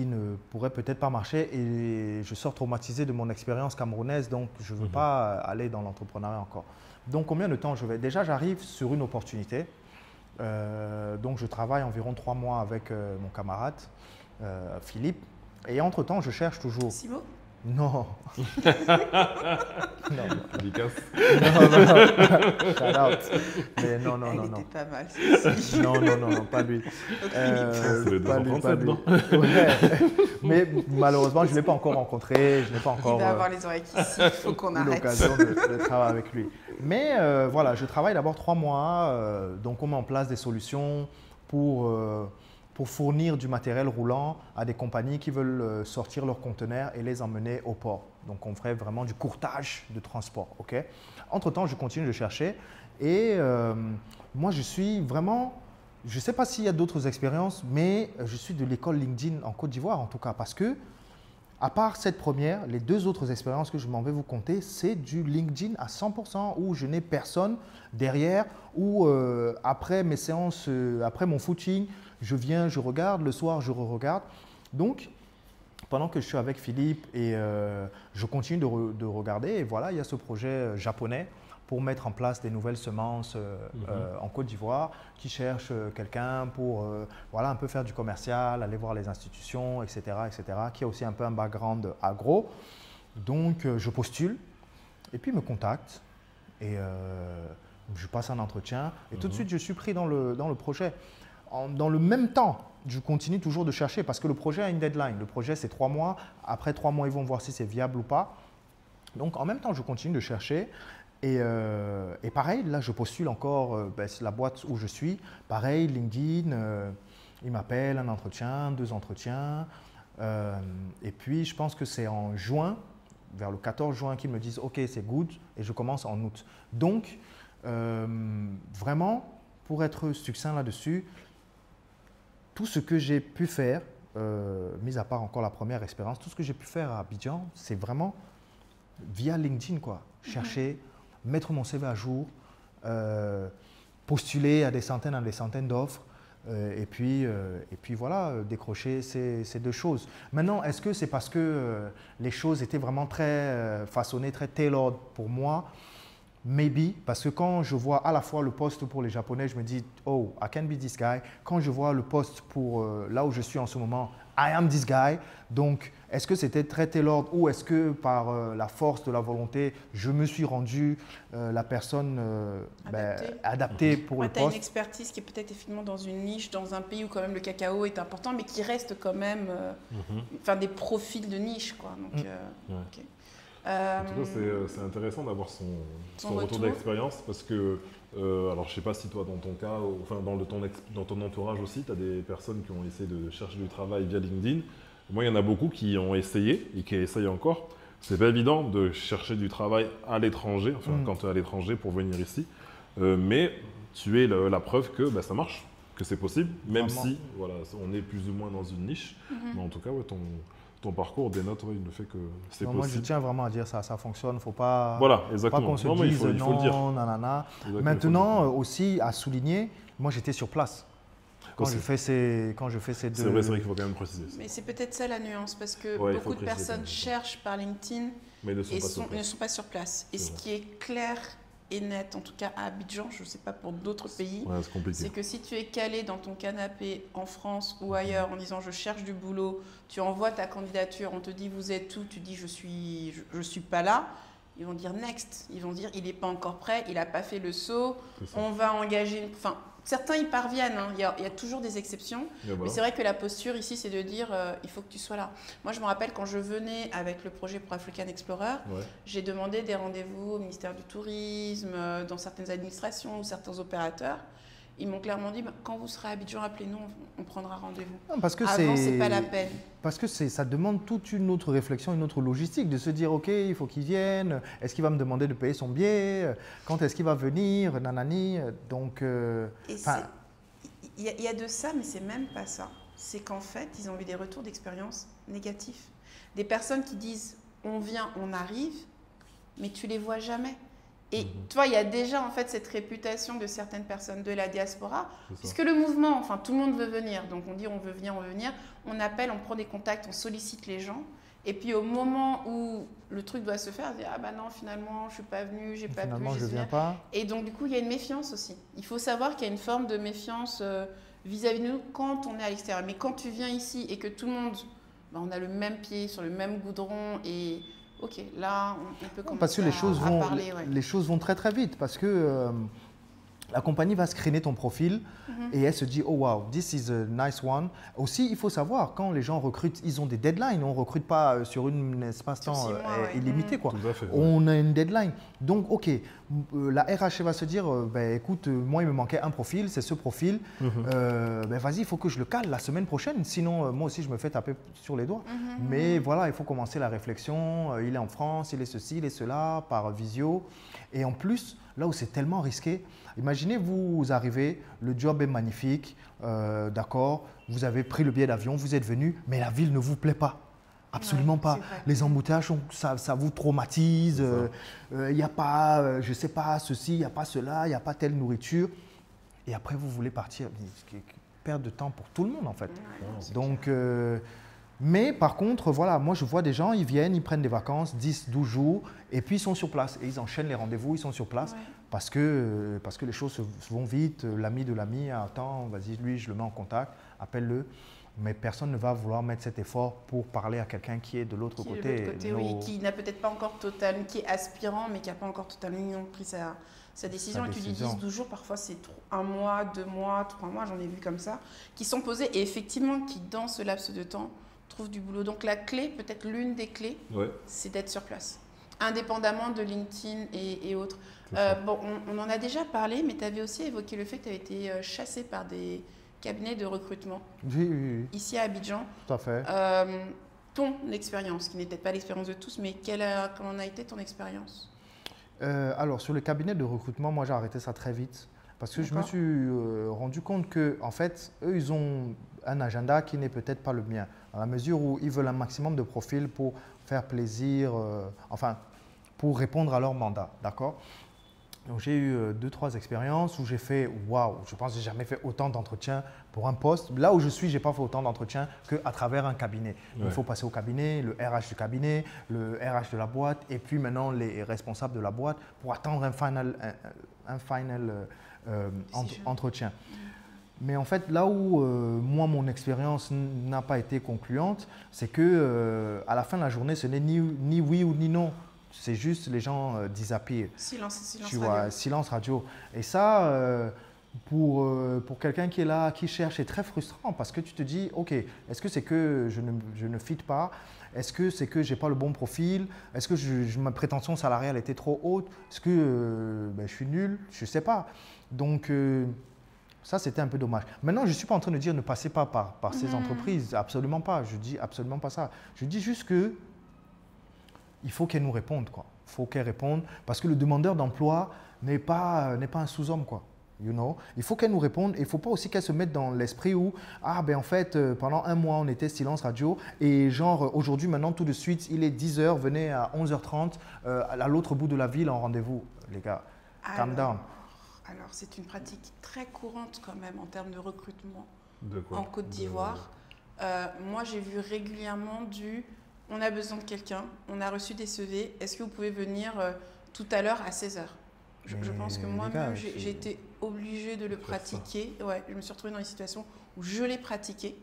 ne pourrait peut-être pas marcher, et je sors traumatisé de mon expérience camerounaise, donc je ne veux pas aller dans l'entrepreneuriat encore. Donc combien de temps je vais? Déjà, j'arrive sur une opportunité, donc je travaille environ 3 mois avec mon camarade Philippe, et entre-temps je cherche toujours. Simo? Non. Non. Dédicace. Shout out. Mais non. Elle était pas mal, celle-ci. Non, pas lui. C'est les deux Pas en lui, français, non? Ouais. Mais malheureusement, je ne l'ai pas encore rencontré, je n'ai pas encore Il va avoir les oreilles ici, il faut qu'on eu arrête. l'occasion de travailler avec lui. Mais voilà, je travaille d'abord 3 mois, donc on met en place des solutions pour fournir du matériel roulant à des compagnies qui veulent sortir leurs conteneurs et les emmener au port. Donc on ferait vraiment du courtage de transport. Okay. Entre-temps, je continue de chercher, et moi je suis vraiment, je ne sais pas s'il y a d'autres expériences, mais je suis de l'école LinkedIn en Côte d'Ivoire en tout cas, parce que à part cette première, les 2 autres expériences que je m'en vais vous compter, c'est du LinkedIn à 100%, où je n'ai personne derrière, où après mes séances, après mon footing, je viens, je regarde, le soir je re-regarde. Donc, pendant que je suis avec Philippe et je continue de regarder, et voilà, il y a ce projet japonais pour mettre en place des nouvelles semences en Côte d'Ivoire, qui cherche quelqu'un pour voilà, un peu faire du commercial, aller voir les institutions, etc., qui a aussi un peu un background agro. Donc, je postule, et puis il me contacte, et je passe un entretien, et tout de suite, je suis pris dans le projet. Dans le même temps, je continue toujours de chercher, parce que le projet a une deadline. Le projet, c'est 3 mois. Après 3 mois, ils vont voir si c'est viable ou pas. Donc, en même temps, je continue de chercher. Et pareil, là, je postule encore la boîte où je suis. Pareil, LinkedIn, ils m'appellent, un entretien, 2 entretiens. Et puis, je pense que c'est en juin, vers le 14 juin, qu'ils me disent « Ok, c'est good » et je commence en août. Donc, vraiment, pour être succinct là-dessus, tout ce que j'ai pu faire, mis à part encore la première expérience, tout ce que j'ai pu faire à Abidjan, c'est vraiment via LinkedIn, quoi. Chercher, mettre mon CV à jour, postuler à des centaines d'offres, et puis voilà, décrocher ces 2 choses. Maintenant, est-ce que c'est parce que les choses étaient vraiment très façonnées, très tailored pour moi? Maybe, parce que quand je vois à la fois le poste pour les Japonais, je me dis « Oh, I can be this guy ». Quand je vois le poste pour là où je suis en ce moment, « I am this guy ». Donc, est-ce que c'était très tailored, ou est-ce que par la force de la volonté, je me suis rendu la personne adaptée pour le Tu as une poste? expertise qui est peut-être effectivement dans une niche, dans un pays où quand même le cacao est important, mais qui reste quand même des profils de niche, quoi. Donc, okay. En tout cas, c'est intéressant d'avoir son retour d'expérience, parce que, alors je ne sais pas si toi, dans ton cas, enfin dans ton entourage aussi, tu as des personnes qui ont essayé de chercher du travail via LinkedIn. Moi, il y en a beaucoup qui ont essayé et qui essayent encore. Ce n'est pas évident de chercher du travail à l'étranger, enfin quand tu es à l'étranger pour venir ici, mais tu es la preuve que ça marche, que c'est possible, même si voilà, on est plus ou moins dans une niche. Mais en tout cas, ouais, ton parcours dénote le fait que c'est possible. Moi, je tiens vraiment à dire ça fonctionne. Il ne faut pas, pas qu'on se dise il faut le dire. Nanana. Maintenant, aussi, à souligner, moi, j'étais sur place. Quand je fais ces 2… C'est vrai qu'il faut quand même préciser ça. Mais c'est peut-être ça la nuance, parce que beaucoup de personnes cherchent par LinkedIn mais ne sont pas sur place. Et ce qui est clair et net, en tout cas à Abidjan, je ne sais pas pour d'autres pays, c'est que si tu es calé dans ton canapé en France ou ailleurs en disant « je cherche du boulot », tu envoies ta candidature, on te dit « vous êtes où ?» Tu dis « je suis pas là ». Ils vont dire « next ». Ils vont dire « il n'est pas encore prêt, il n'a pas fait le saut, on va engager… » Enfin, certains y parviennent, hein. Il y a toujours des exceptions. Voilà. Mais c'est vrai que la posture ici, c'est de dire il faut que tu sois là. Moi, je me rappelle quand je venais avec le projet pour African Explorer, j'ai demandé des rendez-vous au ministère du Tourisme, dans certaines administrations ou certains opérateurs. Ils m'ont clairement dit quand vous serez à Abidjan, appelez-nous, on prendra rendez-vous. Avant, c'est pas la peine. Parce que ça demande toute une autre réflexion, une autre logistique, de se dire ok, il faut qu'il vienne, est-ce qu'il va me demander de payer son billet, quand est-ce qu'il va venir, nanani. Donc, il y a de ça, mais c'est même pas ça. C'est qu'en fait, ils ont eu des retours d'expérience négatifs. Des personnes qui disent on vient, on arrive, mais tu les vois jamais. Et toi, il y a déjà en fait cette réputation de certaines personnes de la diaspora, puisque le mouvement, enfin tout le monde veut venir, donc on dit on veut venir, on appelle, on prend des contacts, on sollicite les gens, et puis au moment où le truc doit se faire, on dit ah bah non finalement je suis pas venu, j'ai pas pu, je viens pas. Et donc du coup il y a une méfiance aussi. Il faut savoir qu'il y a une forme de méfiance vis-à-vis de nous quand on est à l'extérieur, mais quand tu viens ici et que tout le monde, on a le même pied sur le même goudron et ok, là, on peut commencer parce que à parler. Les choses vont très très vite parce que la compagnie va screener ton profil et elle se dit « Oh wow, this is a nice one ». Aussi, il faut savoir, quand les gens recrutent, ils ont des deadlines. On ne recrute pas sur un espace-temps illimité. Quoi. On a une deadline. Donc, ok, la RH va se dire écoute, moi, il me manquait un profil, c'est ce profil. Vas-y, il faut que je le cale la semaine prochaine. Sinon, moi aussi, je me fais taper sur les doigts. Mais voilà, il faut commencer la réflexion. Il est en France, il est ceci, il est cela, par visio. Et en plus, là où c'est tellement risqué, imaginez vous arrivez, le job est magnifique, d'accord, vous avez pris le billet d'avion, vous êtes venu, mais la ville ne vous plaît pas. Absolument pas. Les embouteillages, ça vous traumatise. Il n'y a pas, je ne sais pas, ceci, il n'y a pas cela, il n'y a pas telle nourriture. Et après, vous voulez partir. Perte de temps pour tout le monde, en fait. Donc, mais par contre, voilà, moi je vois des gens, ils viennent, ils prennent des vacances, 10, 12 jours, et puis ils sont sur place. Et ils enchaînent les rendez-vous, ils sont sur place parce que les choses vont vite. L'ami de l'ami, attends, vas-y, lui, je le mets en contact, appelle-le. Mais personne ne va vouloir mettre cet effort pour parler à quelqu'un qui est de l'autre côté. Oui, qui n'a peut-être pas encore totalement, qui est aspirant, mais qui n'a pas encore totalement pris sa décision. Et tu dis 10, 12 jours, parfois c'est 1 mois, 2 mois, 3 mois, j'en ai vu comme ça, qui sont posés et effectivement qui, dans ce laps de temps, trouvent du boulot. Donc la clé, peut-être l'une des clés, c'est d'être sur place, indépendamment de LinkedIn et autres. On en a déjà parlé, mais tu avais aussi évoqué le fait que tu avais été chassé par des cabinets de recrutement ici à Abidjan. Tout à fait. Ton expérience, qui n'est peut-être pas l'expérience de tous, mais comment a été ton expérience? Alors, sur le cabinet de recrutement, moi j'ai arrêté ça très vite parce que je me suis rendu compte que, en fait, eux, ils ont un agenda qui n'est peut-être pas le mien, dans la mesure où ils veulent un maximum de profils pour faire plaisir, pour répondre à leur mandat, d'accord? Donc j'ai eu 2-3 expériences où j'ai fait waouh, je pense que j'ai jamais fait autant d'entretiens pour un poste. Là où je suis, j'ai pas fait autant d'entretiens qu'à travers un cabinet. Il faut passer au cabinet, le RH du cabinet, le RH de la boîte et puis maintenant les responsables de la boîte pour attendre un final entretien. Mais en fait, là où moi, mon expérience n'a pas été concluante, c'est que à la fin de la journée, ce n'est ni oui ou ni non. C'est juste les gens disappear. Silence radio. Silence radio. Et ça, pour quelqu'un qui est là, qui cherche, c'est très frustrant parce que tu te dis, ok, est-ce que c'est que je ne fit pas? Est-ce que c'est que je n'ai pas le bon profil? Est-ce que ma prétention salariale était trop haute? Est-ce que je suis nul? Je ne sais pas. Donc, ça, c'était un peu dommage. Maintenant, je ne suis pas en train de dire ne passez pas par ces entreprises. Absolument pas. Je dis absolument pas ça. Je dis juste que il faut qu'elle nous réponde, quoi. Il faut qu'elle réponde parce que le demandeur d'emploi n'est pas un sous-homme, quoi. You know? Il faut qu'elle nous réponde et il ne faut pas aussi qu'elle se mette dans l'esprit où en fait, pendant 1 mois, on était silence radio et genre aujourd'hui, maintenant, tout de suite, il est 10h, venez à 11h30 à l'autre bout de la ville en rendez-vous. Les gars, calm down. Alors, c'est une pratique très courante quand même en termes de recrutement en Côte d'Ivoire. Moi, j'ai vu régulièrement on a besoin de quelqu'un, on a reçu des CV, est-ce que vous pouvez venir tout à l'heure à 16h? Je pense que moi-même, j'ai été obligée de le pratiquer. Ouais, je me suis retrouvée dans une situation où je l'ai pratiqué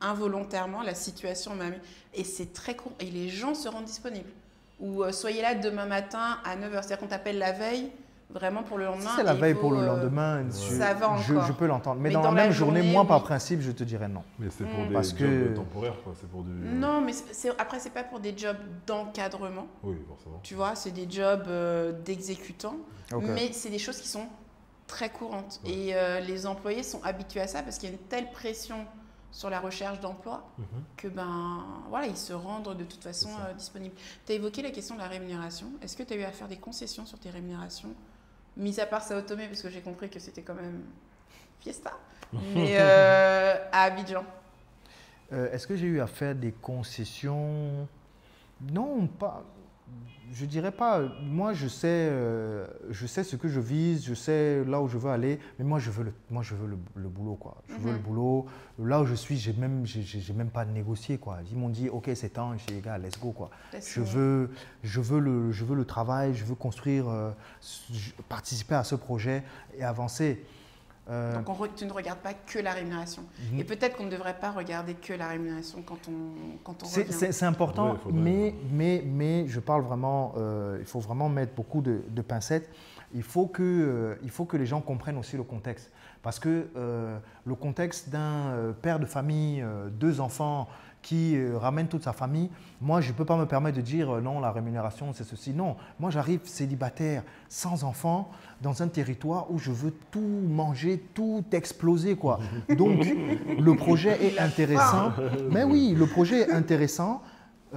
involontairement, la situation m'a mis. Et c'est très court. Et les gens se rendent disponibles. Ou soyez là demain matin à 9h. C'est-à-dire qu'on t'appelle la veille vraiment pour le lendemain. Si c'est la veille pour le lendemain, ça va encore. Je peux l'entendre. Mais dans la même journée, moi, par principe, je te dirais non. Mais c'est pour des jobs temporaires, quoi. C'est pour du... Non, mais après, c'est pas pour des jobs d'encadrement. Oui, forcément. Tu vois, c'est des jobs d'exécutants. Mais c'est des choses qui sont très courantes. Et les employés sont habitués à ça parce qu'il y a une telle pression sur la recherche d'emploi que voilà, ils se rendent de toute façon disponibles. Tu as évoqué la question de la rémunération. Est-ce que tu as eu à faire des concessions sur tes rémunérations, mis à part Sao Tomé, parce que j'ai compris que c'était quand même fiesta, mais à Abidjan? Est-ce que j'ai eu à faire des concessions? Non, pas. Je dirais pas. Moi, je sais ce que je vise, je sais là où je veux aller, mais moi, je veux le boulot, quoi. Je veux le boulot. Là où je suis, j'ai même pas négocié, quoi. Ils m'ont dit, ok, c'est temps. J'ai dit, les gars, let's go, quoi. Je veux le travail, je veux construire, participer à ce projet et avancer. Donc, tu ne regardes pas que la rémunération. Et peut-être qu'on ne devrait pas regarder que la rémunération quand on revient. C'est important, mais je parle vraiment, il faut vraiment mettre beaucoup de pincettes. Il faut que les gens comprennent aussi le contexte. Parce que le contexte d'un père de famille, 2 enfants, qui ramène toute sa famille, moi, je ne peux pas me permettre de dire non, la rémunération, c'est ceci. Non, moi, j'arrive célibataire, sans enfant, dans un territoire où je veux tout manger, tout exploser, quoi. Donc, le projet est intéressant. Mais oui, le projet est intéressant. Tu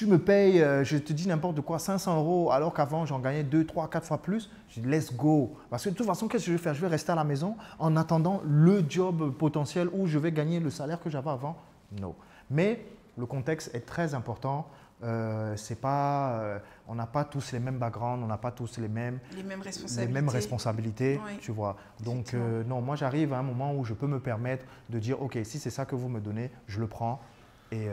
me payes, je te dis n'importe quoi, 500 €, alors qu'avant, j'en gagnais 2, 3, 4 fois plus. Je dis, let's go. Parce que de toute façon, qu'est-ce que je vais faire? Je vais rester à la maison en attendant le job potentiel où je vais gagner le salaire que j'avais avant. Non. Mais le contexte est très important. C'est pas, on n'a pas tous les mêmes backgrounds, on n'a pas tous les mêmes responsabilités, tu vois. Donc non, moi j'arrive à un moment où je peux me permettre de dire, ok, si c'est ça que vous me donnez, je le prends et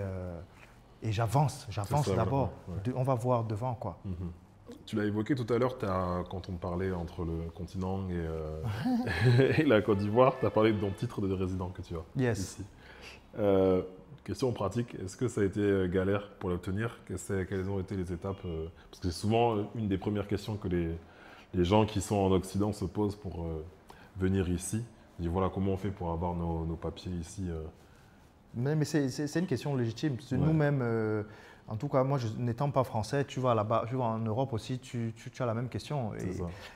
j'avance d'abord. On va voir devant, quoi. Tu l'as évoqué tout à l'heure, quand on parlait entre le continent et la Côte d'Ivoire, tu as parlé de ton titre de résident que tu as ici. Question pratique, est-ce que ça a été galère pour l'obtenir? Quelles ont été les étapes? Parce que c'est souvent une des premières questions que les gens qui sont en Occident se posent pour venir ici. Ils disent, voilà, comment on fait pour avoir nos papiers ici? Mais c'est une question légitime. Nous-mêmes, en tout cas, moi, n'étant pas français, tu vas là-bas, tu vas en Europe aussi, tu as la même question.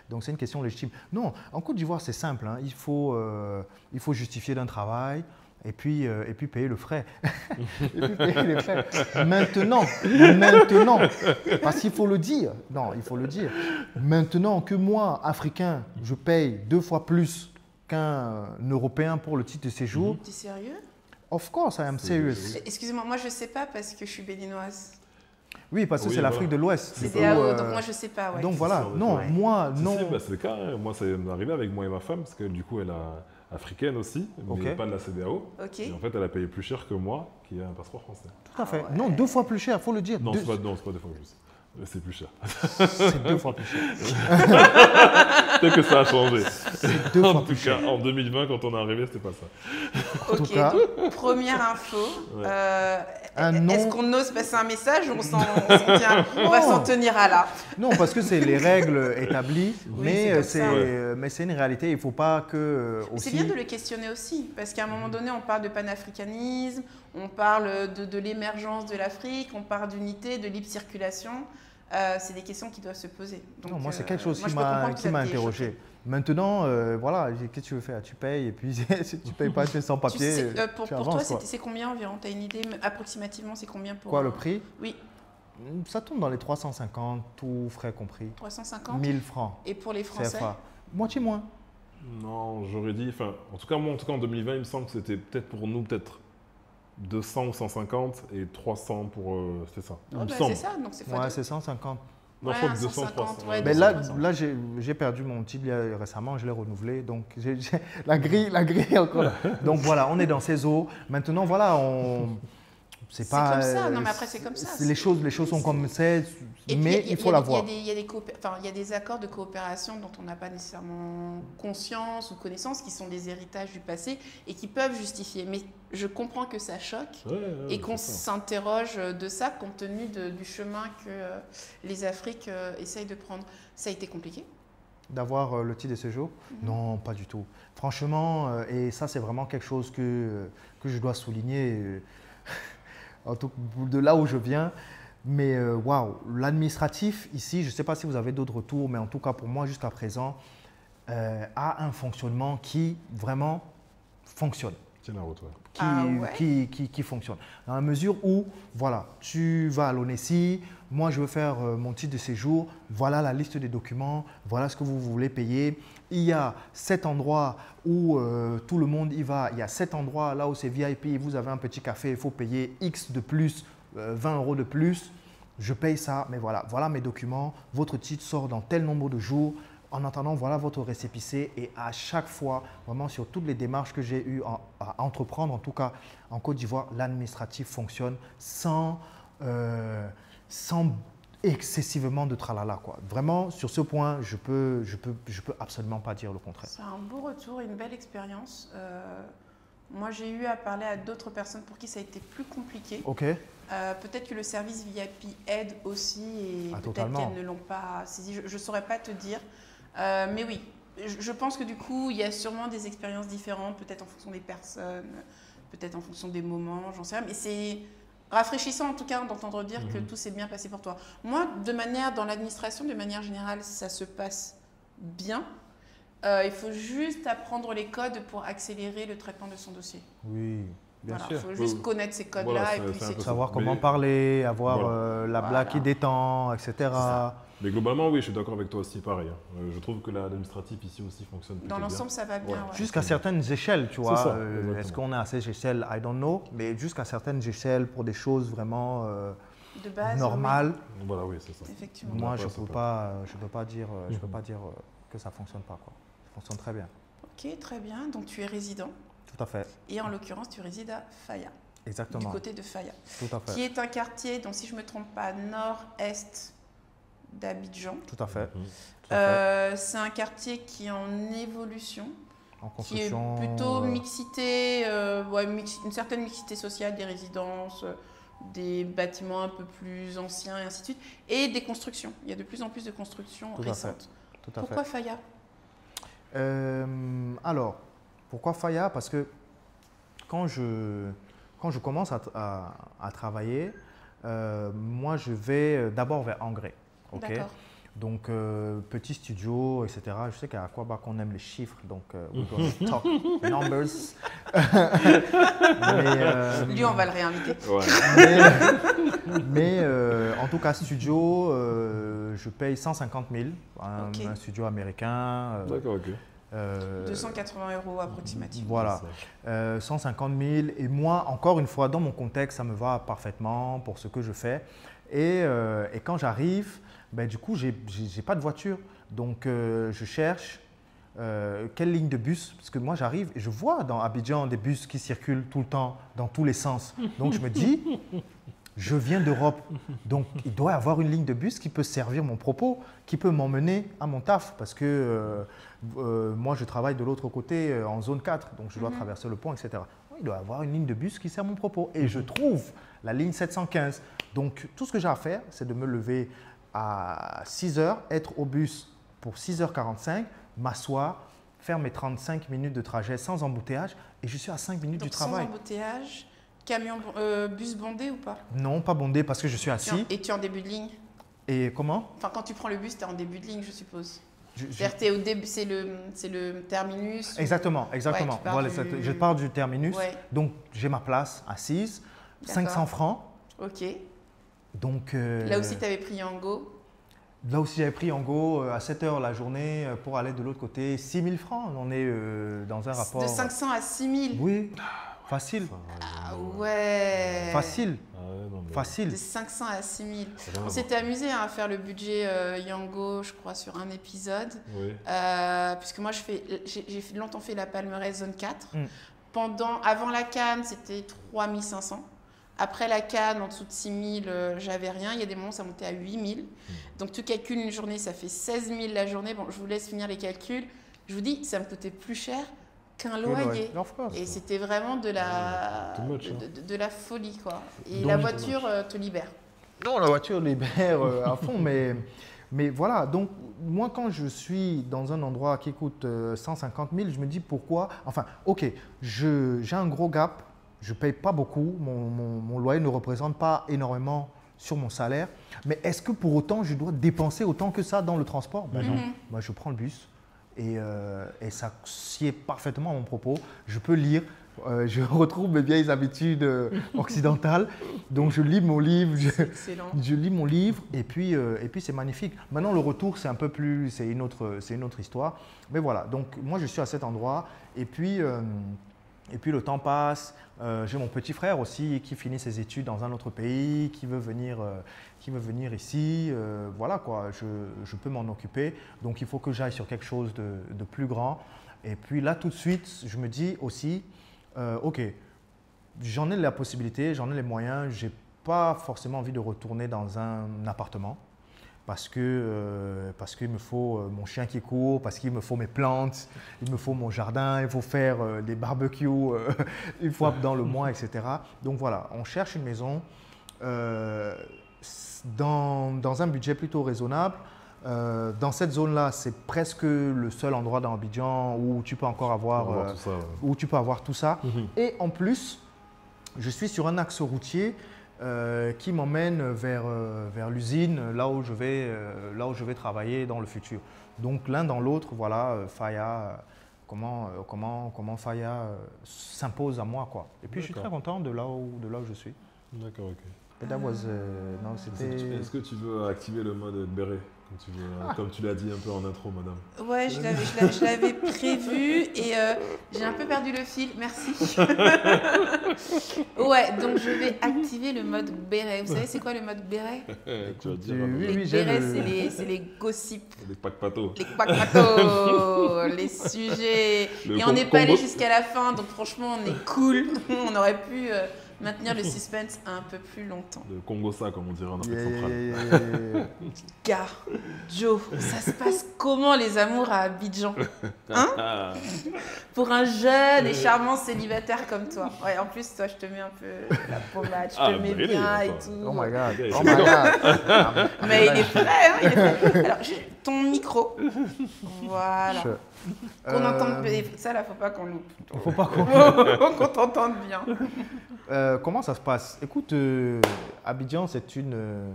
Donc, c'est une question légitime. Non, en Côte d'Ivoire, c'est simple. Hein. Il faut justifier d'un travail. Et puis payer le frais. Et puis payer les frais. Maintenant, parce qu'il faut le dire. Non, il faut le dire. Maintenant que moi, Africain, je paye 2 fois plus qu'un Européen pour le titre de séjour. Tu es sérieux? Of course, I am serious. Excusez-moi, moi je ne sais pas parce que je suis béninoise. Oui, parce que c'est l'Afrique de l'Ouest. C'est DAO, donc moi je ne sais pas. Donc voilà, non, moi, non. C'est le cas. Hein. Moi, ça m'est arrivé avec moi et ma femme, parce que du coup, elle a africaine aussi, mais pas de la CEDEAO. Et en fait, elle a payé plus cher que moi, qui a un passeport français. Tout à fait. Non, 2 fois plus cher, il faut le dire. Non, c'est pas 2 fois plus. C'est plus cher. C'est 2 fois plus cher. Peut-être que ça a changé. C'est 2 fois plus cher. En 2020, quand on est arrivé, c'était pas ça. Ok, tout cas, donc, première info. Est-ce qu'on ose passer un message ou on va s'en tenir à là? Non, parce que c'est les règles établies, mais c'est une réalité. Il ne faut pas que... C'est bien de le questionner aussi, parce qu'à un moment donné, on parle de panafricanisme, on parle de l'émergence de l'Afrique, on parle d'unité, de libre circulation. C'est des questions qui doivent se poser. Donc, non, moi, c'est quelque chose qui m'a interrogé. Maintenant, voilà, qu'est-ce que tu veux faire? Tu payes et puis si tu ne payes pas, tu es sans papier. Pour toi, c'est combien environ? Tu as une idée approximativement? C'est combien pour... Quoi, le prix? Oui. Ça tourne dans les 350, tout frais compris. 350? 1000 francs. Et pour les Français? CFA. Moitié moins. Non, j'aurais dit, en tout cas, moi, en 2020, il me semble que c'était peut-être pour nous, 200 ou 150 et 300 pour... c'est ça. C'est ça, donc c'est ouais, c'est 150. Non, je crois que 200, 300. Ouais, mais là j'ai perdu mon titre récemment, je l'ai renouvelé, donc la grille encore. Donc voilà, on est dans ces eaux. Maintenant, voilà, C'est comme ça. Non, mais après, c'est comme ça. Les choses sont comme c'est, mais il faut la voir. Il y a des accords de coopération dont on n'a pas nécessairement conscience ou connaissance, qui sont des héritages du passé et qui peuvent justifier. Mais je comprends que ça choque et qu'on s'interroge de ça compte tenu du chemin que les Afriques essayent de prendre. Ça a été compliqué d'avoir le titre de séjour? Non, pas du tout. Franchement, et ça, c'est vraiment quelque chose que je dois souligner. En tout, de là où je viens, mais waouh, l'administratif ici, je ne sais pas si vous avez d'autres retours, mais en tout cas pour moi jusqu'à présent, a un fonctionnement qui vraiment fonctionne. Tiens la route, ouais. Qui fonctionne. Dans la mesure où, voilà, tu vas à l'ONESI, moi je veux faire mon titre de séjour, voilà la liste des documents, voilà ce que vous voulez payer. Il y a 7 endroits où tout le monde y va, il y a 7 endroits là où c'est VIP, vous avez un petit café, il faut payer X de plus, 20 € de plus. Je paye ça, mais voilà mes documents, votre titre sort dans tel nombre de jours. En attendant, voilà votre récépissé, et à chaque fois, vraiment sur toutes les démarches que j'ai eu à entreprendre, en tout cas en Côte d'Ivoire, l'administratif fonctionne sans excessivement de tralala, quoi. Vraiment, sur ce point, je peux absolument pas dire le contraire. C'est un beau retour, une belle expérience. Moi, j'ai eu à parler à d'autres personnes pour qui ça a été plus compliqué. Ok. Peut-être que le service VIP aide aussi, et peut-être qu'elles ne l'ont pas saisi. Je ne saurais pas te dire. Mais oui, je pense que du coup, il y a sûrement des expériences différentes, peut-être en fonction des personnes, peut-être en fonction des moments, j'en sais rien. Mais c'est rafraîchissant en tout cas d'entendre dire que tout s'est bien passé pour toi. Moi, dans l'administration, de manière générale, ça se passe bien. Il faut juste apprendre les codes pour accélérer le traitement de son dossier. Oui. Bien sûr. Il faut juste connaître ces codes-là et puis savoir comment parler, avoir la blague qui détend, etc. Mais globalement, oui, je suis d'accord avec toi aussi, pareil. Je trouve que l'administratif ici aussi fonctionne plutôt bien. Dans l'ensemble, ça va bien. Ouais. Jusqu'à certaines échelles, tu vois. Est-ce qu'on est à ces échelles? I don't know. Mais jusqu'à certaines échelles, pour des choses vraiment de base, normales. Oui. Voilà, oui, c'est ça. Effectivement. Moi, je peux pas dire que ça fonctionne pas, quoi. Ça fonctionne très bien. Ok, très bien. Donc, tu es résident. Tout à fait. Et en l'occurrence, tu résides à Faya. Exactement. Du côté de Faya. Tout à fait. Qui est un quartier, donc si je ne me trompe pas, nord-est d'Abidjan. Tout à fait. C'est un quartier qui est en évolution. En construction. Qui est plutôt mixité, une certaine mixité sociale, des résidences, des bâtiments un peu plus anciens et ainsi de suite. Et des constructions. Il y a de plus en plus de constructions récentes. Pourquoi Faya? Alors, pourquoi Faya? Parce que quand je commence à travailler, moi je vais d'abord vers Angré. Okay? Donc, petit studio, etc. Je sais qu'à Aquabac, on aime les chiffres, donc we gonna talk numbers. Lui, on va le réinviter. Ouais. Mais en tout cas, studio, je paye 150 000, un studio américain. D'accord, ok. 280 € approximativement. Voilà, 150 000. Et moi, encore une fois, dans mon contexte, ça me va parfaitement pour ce que je fais. Et quand j'arrive, du coup, j'ai pas de voiture. Donc, je cherche quelle ligne de bus. Parce que moi, j'arrive et je vois dans Abidjan des bus qui circulent tout le temps, dans tous les sens. Donc, je me dis, je viens d'Europe. Donc, il doit y avoir une ligne de bus qui peut servir mon propos, qui peut m'emmener à mon taf. Parce que moi, je travaille de l'autre côté en zone 4. Donc, je dois traverser le pont, etc. Il doit y avoir une ligne de bus qui sert mon propos. Et je trouve la ligne 715. Donc, tout ce que j'ai à faire, c'est de me lever à 6 h, être au bus pour 6h45, m'asseoir, faire mes 35 minutes de trajet sans embouteillage et je suis à 5 minutes du travail. Sans embouteillage, bus bondé ou pas? Non, pas bondé parce que je suis assis. Et tu es en début de ligne? Et comment? Enfin, quand tu prends le bus, tu es en début de ligne, je suppose. C'est le terminus. Exactement. Ouais, voilà, je pars du terminus, donc j'ai ma place assise, 500 francs. Ok. Donc, là aussi, tu avais pris Yango? Là aussi, j'avais pris Yango à 7 h la journée pour aller de l'autre côté. 6 000 francs, on est dans un rapport… De 500 à 6 000? Oui, facile. Ah ouais. Facile. Facile. De 500 à 6 000. On s'était amusé à faire le budget Yango, je crois, sur un épisode. Oui. Puisque moi, j'ai longtemps fait la Palmeraie zone 4. Avant la Cannes, c'était 3 500. Après la Cannes, en dessous de 6 000, j'avais rien. Il y a des moments où ça montait à 8 000. Donc tu calcules une journée, ça fait 16 000 la journée. Bon, je vous laisse finir les calculs. Je vous dis, ça me coûtait plus cher qu'un loyer. Et c'était vraiment de la folie, quoi. Et la voiture te libère. Non, la voiture libère à fond, mais voilà. Donc, moi, quand je suis dans un endroit qui coûte 150 000, je me dis pourquoi. Enfin, ok, j'ai un gros gap, je ne paye pas beaucoup, mon loyer ne représente pas énormément sur mon salaire, mais est-ce que pour autant, je dois dépenser autant que ça dans le transport? Ben non, moi, je prends le bus. Et ça sied parfaitement à mon propos. Je peux lire, je retrouve mes vieilles habitudes occidentales. Donc je lis mon livre, je lis mon livre et puis c'est magnifique. Maintenant le retour c'est un peu plus, c'est une autre histoire. Mais voilà, donc moi je suis à cet endroit et puis le temps passe. J'ai mon petit frère aussi qui finit ses études dans un autre pays, qui veut venir ici. Voilà quoi, je peux m'en occuper. Donc il faut que j'aille sur quelque chose de plus grand. Et puis là tout de suite, je me dis aussi, ok, j'en ai la possibilité, j'en ai les moyens. J'ai pas forcément envie de retourner dans un appartement. Parce qu'il me faut mon chien qui court, parce qu'il me faut mes plantes, il me faut mon jardin, il faut faire des barbecues une fois dans le mois, etc. Donc voilà, on cherche une maison dans un budget plutôt raisonnable. Dans cette zone-là, c'est presque le seul endroit dans Abidjan où tu peux encore avoir, tout ça. Et en plus, je suis sur un axe routier qui m'emmène vers l'usine, là où je vais travailler dans le futur. Donc l'un dans l'autre, voilà, Faya, comment Faya s'impose à moi, quoi. Et puis je suis très content de là où je suis. D'accord, ok. Est-ce que tu veux activer le mode béret comme tu l'as dit un peu en intro, madame? Ouais, je l'avais prévu et j'ai un peu perdu le fil, merci. Ouais, donc je vais activer le mode béret. Vous savez, c'est quoi le mode béret? Tu vas dire, les bérets, c'est les gossips. Les pack-patos. Les pack-patos, les sujets. Et on n'est pas allé jusqu'à la fin, donc franchement, on est cool. On aurait pu maintenir le suspense un peu plus longtemps. Le Congo-ça, comme on dirait en Afrique centrale. Gars, Joe, ça se passe comment les amours à Abidjan, hein? Pour un jeune et charmant célibataire comme toi. Ouais, en plus, toi, je te mets un peu la pommade, je te mets bien et tout. Oh my God. Mais il est prêt, hein, il est prêt. Alors, ton micro. Voilà. Qu'on entende bien. Ça, là, faut pas qu'on loupe. Faut pas qu'on t'entende bien. Comment ça se passe? Écoute, Abidjan, c'est une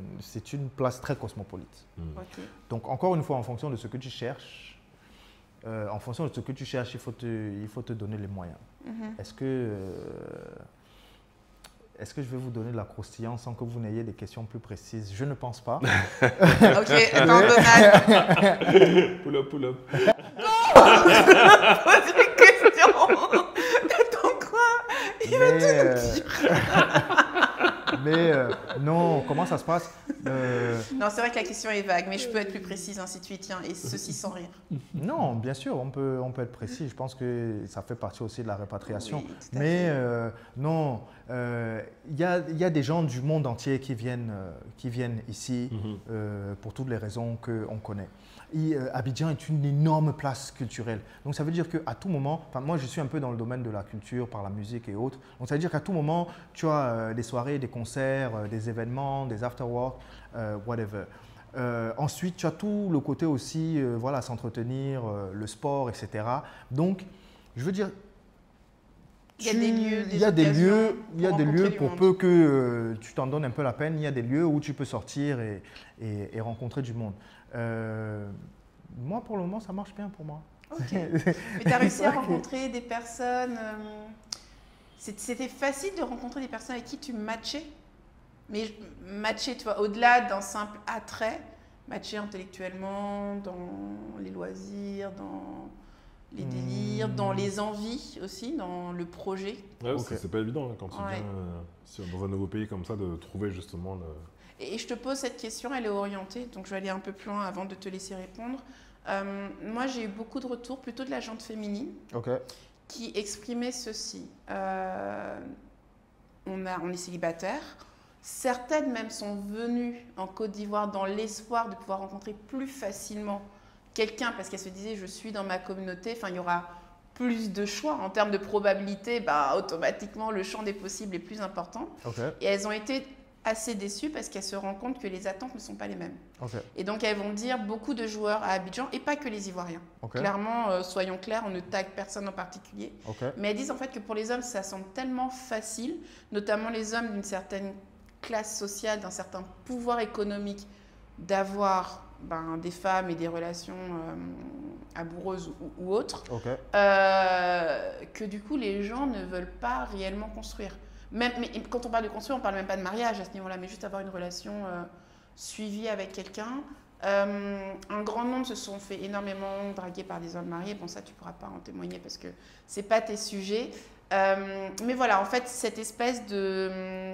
place très cosmopolite. Okay. Donc, encore une fois, en fonction de ce que tu cherches, il faut te donner les moyens. Est-ce que je vais vous donner de la croustillance sans que vous n'ayez des questions plus précises? Je ne pense pas. Ok, attends, Donald. Pull up. Non. Pose des questions. Attends quoi? Il va tout dire. Mais non, comment ça se passe? Non, c'est vrai que la question est vague, mais je peux être plus précise si tu y tiens, et ceci sans rire. Non, bien sûr, on peut être précis. Je pense que ça fait partie aussi de la répatriation. Oui, mais non, il y a des gens du monde entier qui viennent ici pour toutes les raisons qu'on connaît. Et Abidjan est une énorme place culturelle. Donc ça veut dire qu'à tout moment, moi je suis un peu dans le domaine de la culture par la musique et autres. Donc ça veut dire qu'à tout moment, tu as des soirées, des concerts, des événements, des after-work, whatever. Ensuite, tu as tout le côté aussi, voilà, s'entretenir, le sport, etc. Donc, je veux dire, il y a des lieux, il y a des lieux pour peu que tu t'en donnes un peu la peine. Il y a des lieux où tu peux sortir et rencontrer du monde. Moi, pour le moment, ça marche bien pour moi. Ok. Mais tu as réussi à rencontrer des personnes. C'était facile de rencontrer des personnes avec qui tu matchais. Mais matcher, tu vois, au-delà d'un simple attrait, matcher intellectuellement, dans les loisirs, dans les délires, dans les envies aussi, dans le projet. Ouais, okay. C'est pas évident hein, quand tu viens dans un nouveau pays comme ça de trouver justement le... Et je te pose cette question, elle est orientée, donc je vais aller un peu plus loin avant de te laisser répondre. Moi, j'ai eu beaucoup de retours, plutôt de la gente féminine, qui exprimaient ceci. on est célibataire. Certaines même sont venues en Côte d'Ivoire dans l'espoir de pouvoir rencontrer plus facilement quelqu'un parce qu'elles se disaient je suis dans ma communauté, enfin il y aura plus de choix en termes de probabilité, automatiquement le champ des possibles est plus important. Okay. Et elles ont été assez déçues parce qu'elles se rendent compte que les attentes ne sont pas les mêmes. Okay. Et donc elles vont dire beaucoup de joueurs à Abidjan et pas que les Ivoiriens. Okay. Clairement, soyons clairs, on ne tague personne en particulier. Okay. Mais elles disent en fait que pour les hommes ça semble tellement facile, notamment les hommes d'une certaine classe sociale, d'un certain pouvoir économique, d'avoir des femmes et des relations amoureuses ou autres, okay. Que du coup les gens ne veulent pas réellement construire. Mais quand on parle de construire, on ne parle même pas de mariage à ce niveau-là, mais juste avoir une relation suivie avec quelqu'un. Un grand nombre se sont fait énormément draguer par des hommes mariés. Bon, ça, tu ne pourras pas en témoigner parce que ce n'est pas tes sujets. Mais voilà, en fait, cette espèce de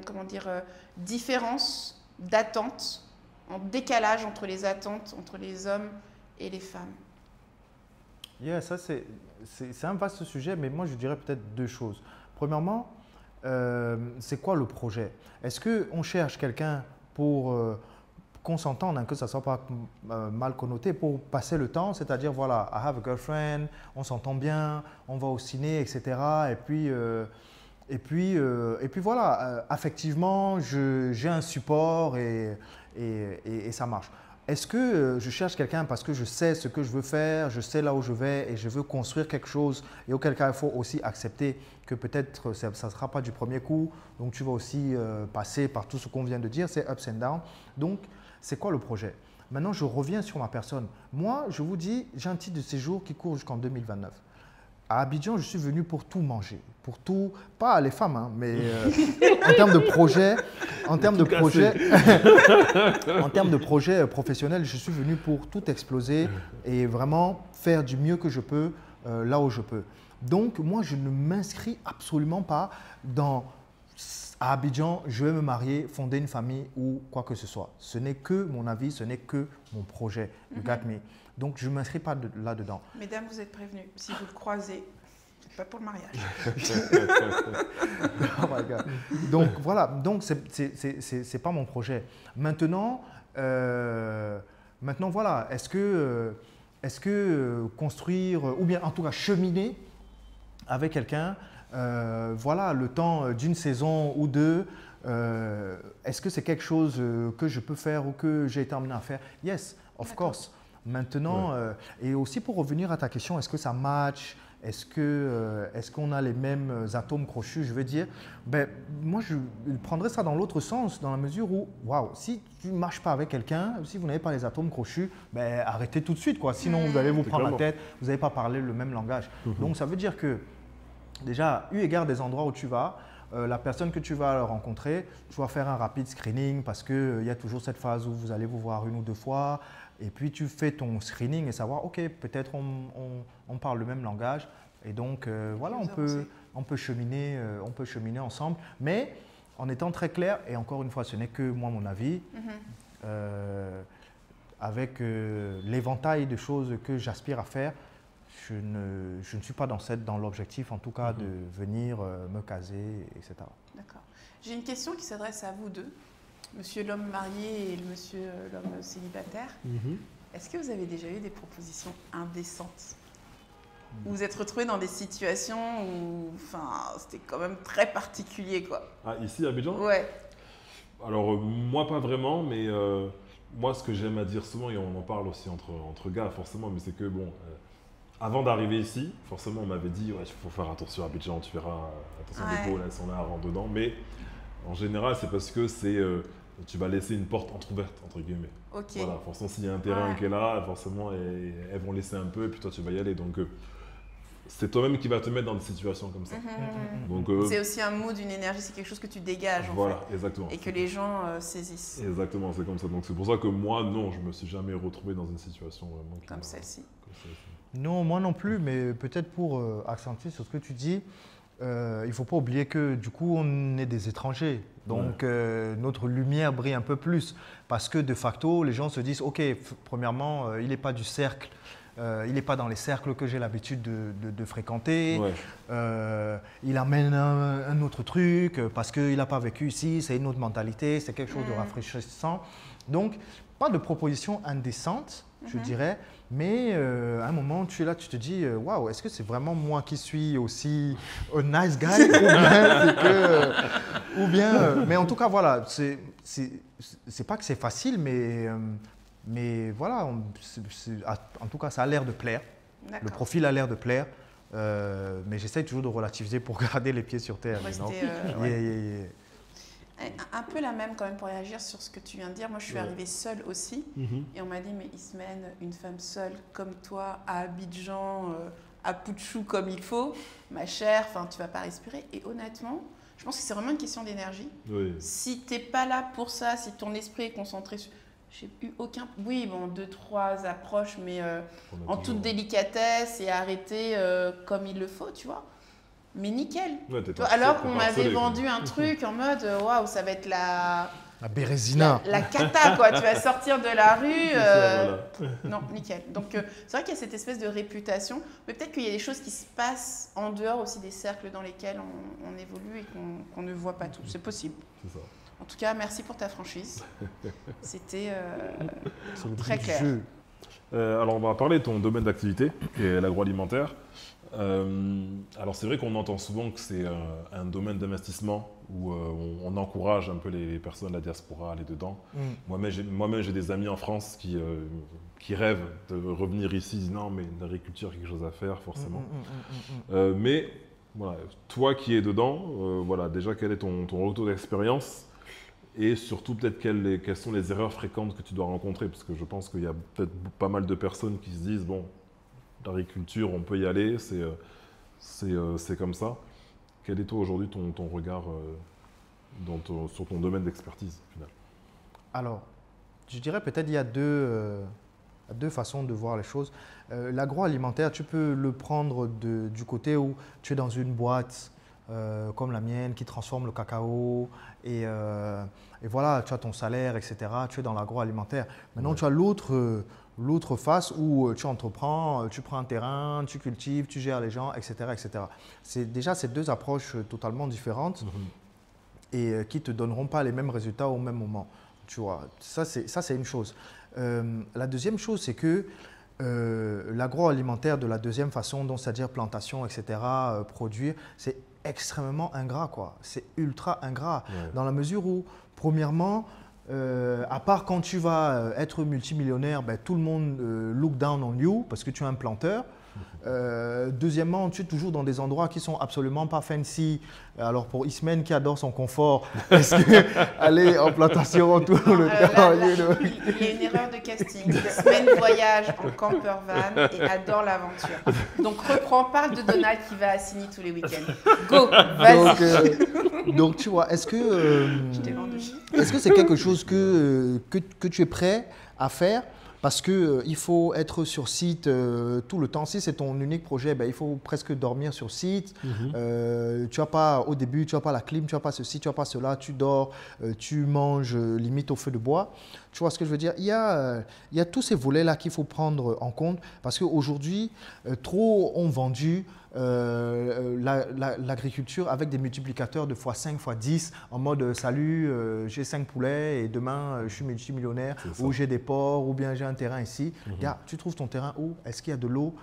différence d'attente, en décalage entre les attentes entre les hommes et les femmes. Yeah, ça c'est un vaste sujet, mais moi je dirais peut-être deux choses. Premièrement, c'est quoi le projet? Est-ce qu'on cherche quelqu'un pour qu'on s'entende, que ça ne soit pas mal connoté, pour passer le temps, c'est-à-dire voilà, I have a girlfriend, on s'entend bien, on va au ciné, etc. Et puis voilà, affectivement, j'ai un support et ça marche. Est-ce que je cherche quelqu'un parce que je sais ce que je veux faire, je sais là où je vais et je veux construire quelque chose, et auquel cas il faut aussi accepter que peut-être ça ne sera pas du premier coup, donc tu vas aussi passer par tout ce qu'on vient de dire, c'est ups and downs. Donc, c'est quoi le projet? Maintenant, je reviens sur ma personne. Moi, je vous dis, j'ai un titre de séjour qui court jusqu'en 2029. À Abidjan, je suis venu pour tout manger, pour tout, pas les femmes, hein, mais en termes de projet, en termes de projet professionnel, je suis venu pour tout exploser et vraiment faire du mieux que je peux là où je peux. Donc, moi, je ne m'inscris absolument pas à Abidjan, je vais me marier, fonder une famille ou quoi que ce soit. Ce n'est que mon avis, ce n'est que mon projet. You got me. Donc, je ne m'inscris pas là-dedans. Mesdames, vous êtes prévenues. Si vous le croisez, ce n'est pas pour le mariage. Oh my God. Donc, voilà. Donc, ce n'est pas mon projet. Maintenant, voilà. Est-ce que construire, ou bien en tout cas cheminer avec quelqu'un, voilà, le temps d'une saison ou deux, est-ce que c'est quelque chose que je peux faire ou que j'ai été amené à faire? Yes, of course. Maintenant, et aussi pour revenir à ta question, est-ce que ça match? Est-ce qu'on a les mêmes atomes crochus? Je veux dire, moi je prendrais ça dans l'autre sens, dans la mesure où, waouh, si tu ne marches pas avec quelqu'un, si vous n'avez pas les atomes crochus, arrêtez tout de suite, quoi. Sinon vous allez vous prendre la tête, vous n'allez pas parler le même langage. Donc ça veut dire que, déjà, eu égard des endroits où tu vas, la personne que tu vas rencontrer, tu vas faire un rapide screening parce qu'il y a toujours cette phase où vous allez vous voir une ou deux fois. Et puis, tu fais ton screening et savoir, OK, peut-être on parle le même langage. Et donc, voilà, on peut cheminer ensemble. Mais en étant très clair, et encore une fois, ce n'est que moi, mon avis, avec l'éventail de choses que j'aspire à faire, je ne suis pas dans l'objectif, en tout cas, de venir me caser, etc. D'accord. J'ai une question qui s'adresse à vous deux. Monsieur l'homme marié et monsieur l'homme célibataire, est-ce que vous avez déjà eu des propositions indécentes? Vous vous êtes retrouvés dans des situations où c'était quand même très particulier, quoi. Ah, ici à Abidjan? Ouais. Alors, moi pas vraiment, mais moi ce que j'aime à dire souvent, et on en parle aussi entre gars forcément, mais c'est que bon, avant d'arriver ici, forcément on m'avait dit, ouais, il faut faire attention à Abidjan, tu verras, attention les beaux, là, elles sont là, rentre dedans, mais en général c'est parce que tu vas laisser une porte entrouverte, entre guillemets. Ok. Voilà, forcément, s'il y a un terrain qui est là, forcément, elles vont laisser un peu, et puis toi, tu vas y aller. Donc, c'est toi-même qui vas te mettre dans des situations comme ça. Donc, c'est aussi un mood, une énergie, c'est quelque chose que tu dégages, voilà, en fait. Exactement. Et que les gens saisissent. Exactement, c'est comme ça. Donc, c'est pour ça que moi, non, je ne me suis jamais retrouvé dans une situation vraiment comme celle-ci. Non, moi non plus, mais peut-être pour accentuer sur ce que tu dis, il ne faut pas oublier que du coup, on est des étrangers. Donc, notre lumière brille un peu plus. Parce que de facto, les gens se disent, OK, premièrement, il n'est pas du cercle il n'est pas dans les cercles que j'ai l'habitude de fréquenter. Ouais. Il amène un autre truc parce qu'il n'a pas vécu ici, c'est une autre mentalité, c'est quelque chose de rafraîchissant. Donc, pas de proposition indécente, je dirais, mais à un moment, tu es là, tu te dis, waouh, est-ce que c'est vraiment moi qui suis aussi un nice guy ou bien, mais en tout cas, voilà, c'est pas que c'est facile, mais voilà, en tout cas, ça a l'air de plaire. Le profil a l'air de plaire, mais j'essaie toujours de relativiser pour garder les pieds sur terre. Un peu la même quand même pour réagir sur ce que tu viens de dire. Moi, je suis arrivée seule aussi et on m'a dit, mais Ismène, une femme seule comme toi, à Abidjan, à Poutchou comme il faut, ma chère, tu vas pas respirer. Et honnêtement, je pense que c'est vraiment une question d'énergie. Oui. Si tu n'es pas là pour ça, si ton esprit est concentré sur... J'ai eu aucun... Oui, bon, 2-3 approches, mais en toute délicatesse et arrêtées comme il le faut, tu vois. Mais nickel. Ouais, alors qu'on m'avait vendu un truc en mode waouh, ça va être la Bérésina. La cata, quoi. Tu vas sortir de la rue. Non, nickel. Donc, c'est vrai qu'il y a cette espèce de réputation. Mais peut-être qu'il y a des choses qui se passent en dehors aussi des cercles dans lesquels on évolue et qu'on ne voit pas tout. C'est possible. C'est ça. En tout cas, merci pour ta franchise. C'était très clair. Alors, on va parler de ton domaine d'activité, qui est l'agroalimentaire. Alors c'est vrai qu'on entend souvent que c'est un domaine d'investissement où on encourage un peu les personnes de la diaspora à aller dedans. Moi-même j'ai des amis en France qui rêvent de revenir ici, disent non mais l'agriculture a quelque chose à faire forcément. Mais voilà, toi qui es dedans, voilà, déjà quel est ton retour d'expérience et surtout peut-être quelles sont les erreurs fréquentes que tu dois rencontrer, parce que je pense qu'il y a peut-être pas mal de personnes qui se disent bon, l'agriculture, on peut y aller, c'est comme ça. Quel est toi aujourd'hui ton regard sur ton domaine d'expertise au final? Alors, je dirais peut-être il y a deux façons de voir les choses. L'agroalimentaire, tu peux le prendre du côté où tu es dans une boîte comme la mienne qui transforme le cacao et voilà, tu as ton salaire, etc. Tu es dans l'agroalimentaire. Maintenant, tu as l'autre face où tu entreprends, tu prends un terrain, tu cultives, tu gères les gens, etc. etc. C'est déjà ces deux approches totalement différentes et qui ne te donneront pas les mêmes résultats au même moment. Tu vois, ça, c'est une chose. La deuxième chose, c'est que l'agroalimentaire de la deuxième façon, donc c'est-à-dire plantation, etc., produire, c'est extrêmement ingrat, quoi. C'est ultra ingrat dans la mesure où, premièrement, à part quand tu vas être multimillionnaire, tout le monde look down on you parce que tu es un planteur. Deuxièmement, tu es toujours dans des endroits qui sont absolument pas fancy. Alors pour Ismène qui adore son confort, est-ce que aller en plantation tout le temps? Il y a une erreur de casting. Ismène voyage en camper van et adore l'aventure. Donc reprends, parle de Donald qui va à Sydney tous les week-ends. Go, vas-y. Donc tu vois, est-ce que c'est quelque chose que tu es prêt à faire? Parce qu'il faut être sur site tout le temps. Si c'est ton unique projet, il faut presque dormir sur site. Tu as pas, au début, tu n'as pas la clim, tu n'as pas ceci, tu n'as pas cela. Tu dors, tu manges limite au feu de bois. Tu vois ce que je veux dire? Il y a tous ces volets-là qu'il faut prendre en compte. Parce qu'aujourd'hui, trop ont vendu l'agriculture avec des multiplicateurs de x5, x10 en mode salut, j'ai 5 poulets et demain je suis multimillionnaire ou j'ai des porcs ou bien j'ai un terrain ici. Tu trouves ton terrain où? Est-ce qu'il y a de l'eau?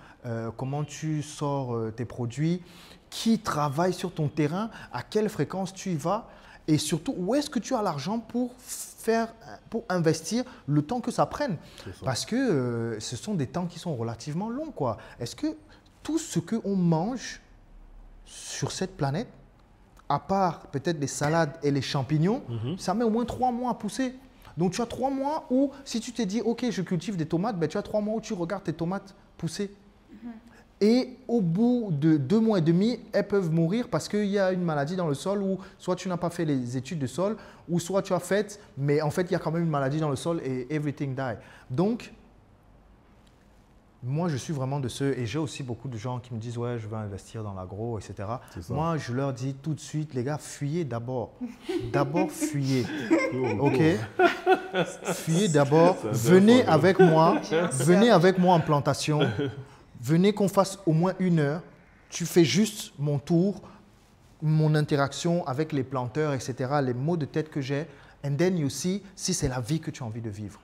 Comment tu sors tes produits? Qui travaille sur ton terrain? À quelle fréquence tu y vas? Et surtout, où est-ce que tu as l'argent pour investir le temps que ça prenne? Parce que ce sont des temps qui sont relativement longs, quoi. Est-ce que tout ce qu'on mange sur cette planète, à part peut-être les salades et les champignons, ça met au moins 3 mois à pousser. Donc tu as 3 mois où, si tu te dis, ok, je cultive des tomates, tu as 3 mois où tu regardes tes tomates pousser. Et au bout de 2 mois et demi, elles peuvent mourir parce qu'il y a une maladie dans le sol ou soit tu n'as pas fait les études de sol ou soit tu as fait, mais en fait, il y a quand même une maladie dans le sol et everything die. Donc, Moi, je suis vraiment de ceux, et j'ai aussi beaucoup de gens qui me disent « Ouais, je veux investir dans l'agro, etc. » Moi, je leur dis tout de suite, les gars, fuyez d'abord. D'abord, fuyez. OK? Fuyez d'abord. Venez avec moi. Venez avec moi en plantation. Venez qu'on fasse au moins 1 heure. Tu fais juste mon tour, mon interaction avec les planteurs, etc., les maux de tête que j'ai. And then you see si c'est la vie que tu as envie de vivre.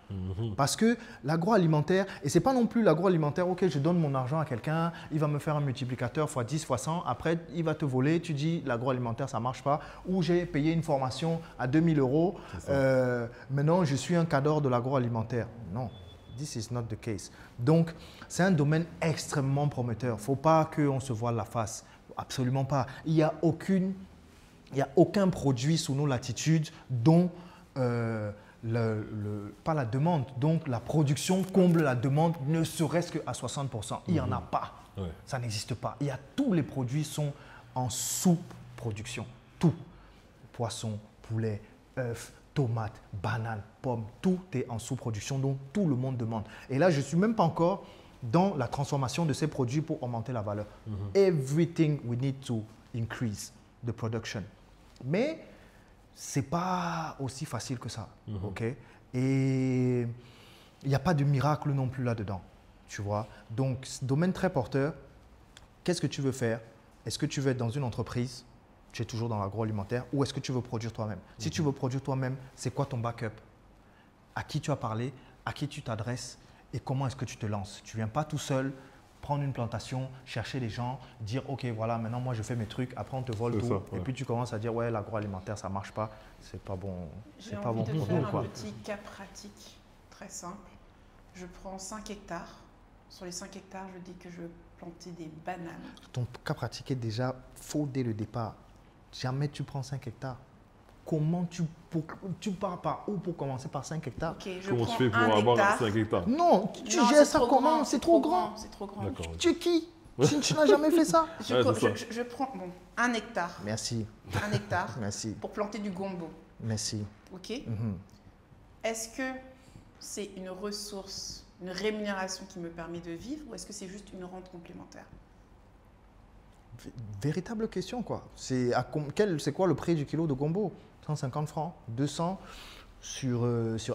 Parce que l'agroalimentaire, et ce n'est pas non plus l'agroalimentaire, ok, je donne mon argent à quelqu'un, il va me faire un multiplicateur x 10, x 100, après il va te voler, tu dis l'agroalimentaire ça ne marche pas, ou j'ai payé une formation à 2000 €, maintenant je suis un cadre de l'agroalimentaire. Non, this is not the case. Donc c'est un domaine extrêmement prometteur, il ne faut pas qu'on se voile la face, absolument pas. Il n'y a aucun produit sous nos latitudes dont pas la demande, donc la production comble la demande ne serait-ce qu'à 60%. Il n'y en a pas, ça n'existe pas. Tous les produits sont en sous-production, tout. Poisson, poulet, œufs, tomates, bananes, pommes, tout est en sous-production, donc tout le monde demande. Et là, je ne suis même pas encore dans la transformation de ces produits pour augmenter la valeur. Everything we need to increase the production. Mais ce n'est pas aussi facile que ça. Ok? Et il n'y a pas de miracle non plus là-dedans. Tu vois? Donc, domaine très porteur. Qu'est-ce que tu veux faire? Est-ce que tu veux être dans une entreprise? Tu es toujours dans l'agroalimentaire. Ou est-ce que tu veux produire toi-même? Si tu veux produire toi-même, c'est quoi ton backup? À qui tu as parlé? À qui tu t'adresses? Et comment est-ce que tu te lances? Tu ne viens pas tout seul prendre une plantation, chercher les gens, dire « Ok, voilà, maintenant moi je fais mes trucs, après on te vole tout. » Et puis tu commences à dire « Ouais, l'agroalimentaire, ça ne marche pas. C'est pas bon. C'est pas bon pour nous. » J'ai envie de faire un petit cas pratique très simple. Je prends 5 hectares. Sur les 5 hectares, je dis que je veux planter des bananes. Ton cas pratique est déjà faux dès le départ. Jamais tu prends 5 hectares. Comment tu pars par où pour commencer par 5 hectares? Okay, comment tu fais pour avoir 5 hectares? Non, tu gères ça comment? C'est trop grand. C'est trop grand. Tu es qui? Tu n'as jamais fait ça? Je prends 1 hectare. Merci. 1 hectare. Merci. Pour planter du gombo. Merci. Ok. Est-ce que c'est une ressource, une rémunération qui me permet de vivre ou est-ce que c'est juste une rente complémentaire? Véritable question, quoi. C'est quoi le prix du kilo de gombo? 150 francs, 200 sur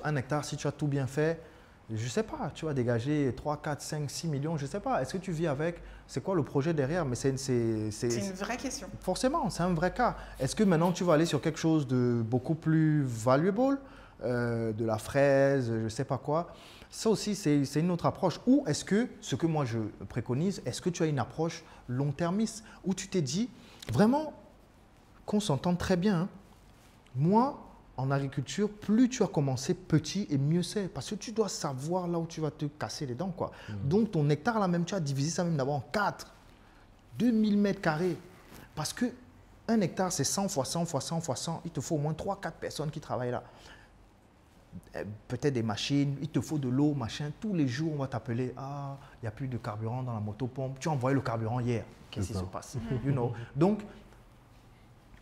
1 hectare. Si tu as tout bien fait, je ne sais pas, tu vas dégager 3, 4, 5, 6 millions, je ne sais pas. Est-ce que tu vis avec? C'est quoi le projet derrière? Mais c'est une vraie question. Forcément, c'est un vrai cas. Est-ce que maintenant tu vas aller sur quelque chose de beaucoup plus valuable, de la fraise, je ne sais pas quoi? Ça aussi, c'est une autre approche. Ou est-ce que, ce que moi je préconise, est-ce que tu as une approche long-termiste où tu t'es dit, vraiment, qu'on s'entende très bien, hein, moi, en agriculture, plus tu as commencé petit et mieux c'est. Parce que tu dois savoir là où tu vas te casser les dents, quoi. Donc, ton hectare, là même, tu as divisé ça même d'abord en 4. 2000 mètres carrés. Parce que 1 hectare, c'est 100 fois 100 fois 100 fois 100. Il te faut au moins 3-4 personnes qui travaillent là. Peut-être des machines, il te faut de l'eau, machin. Tous les jours, on va t'appeler. Ah, il n'y a plus de carburant dans la motopompe. Tu as envoyé le carburant hier. Qu'est-ce qui se passe? You know? Donc,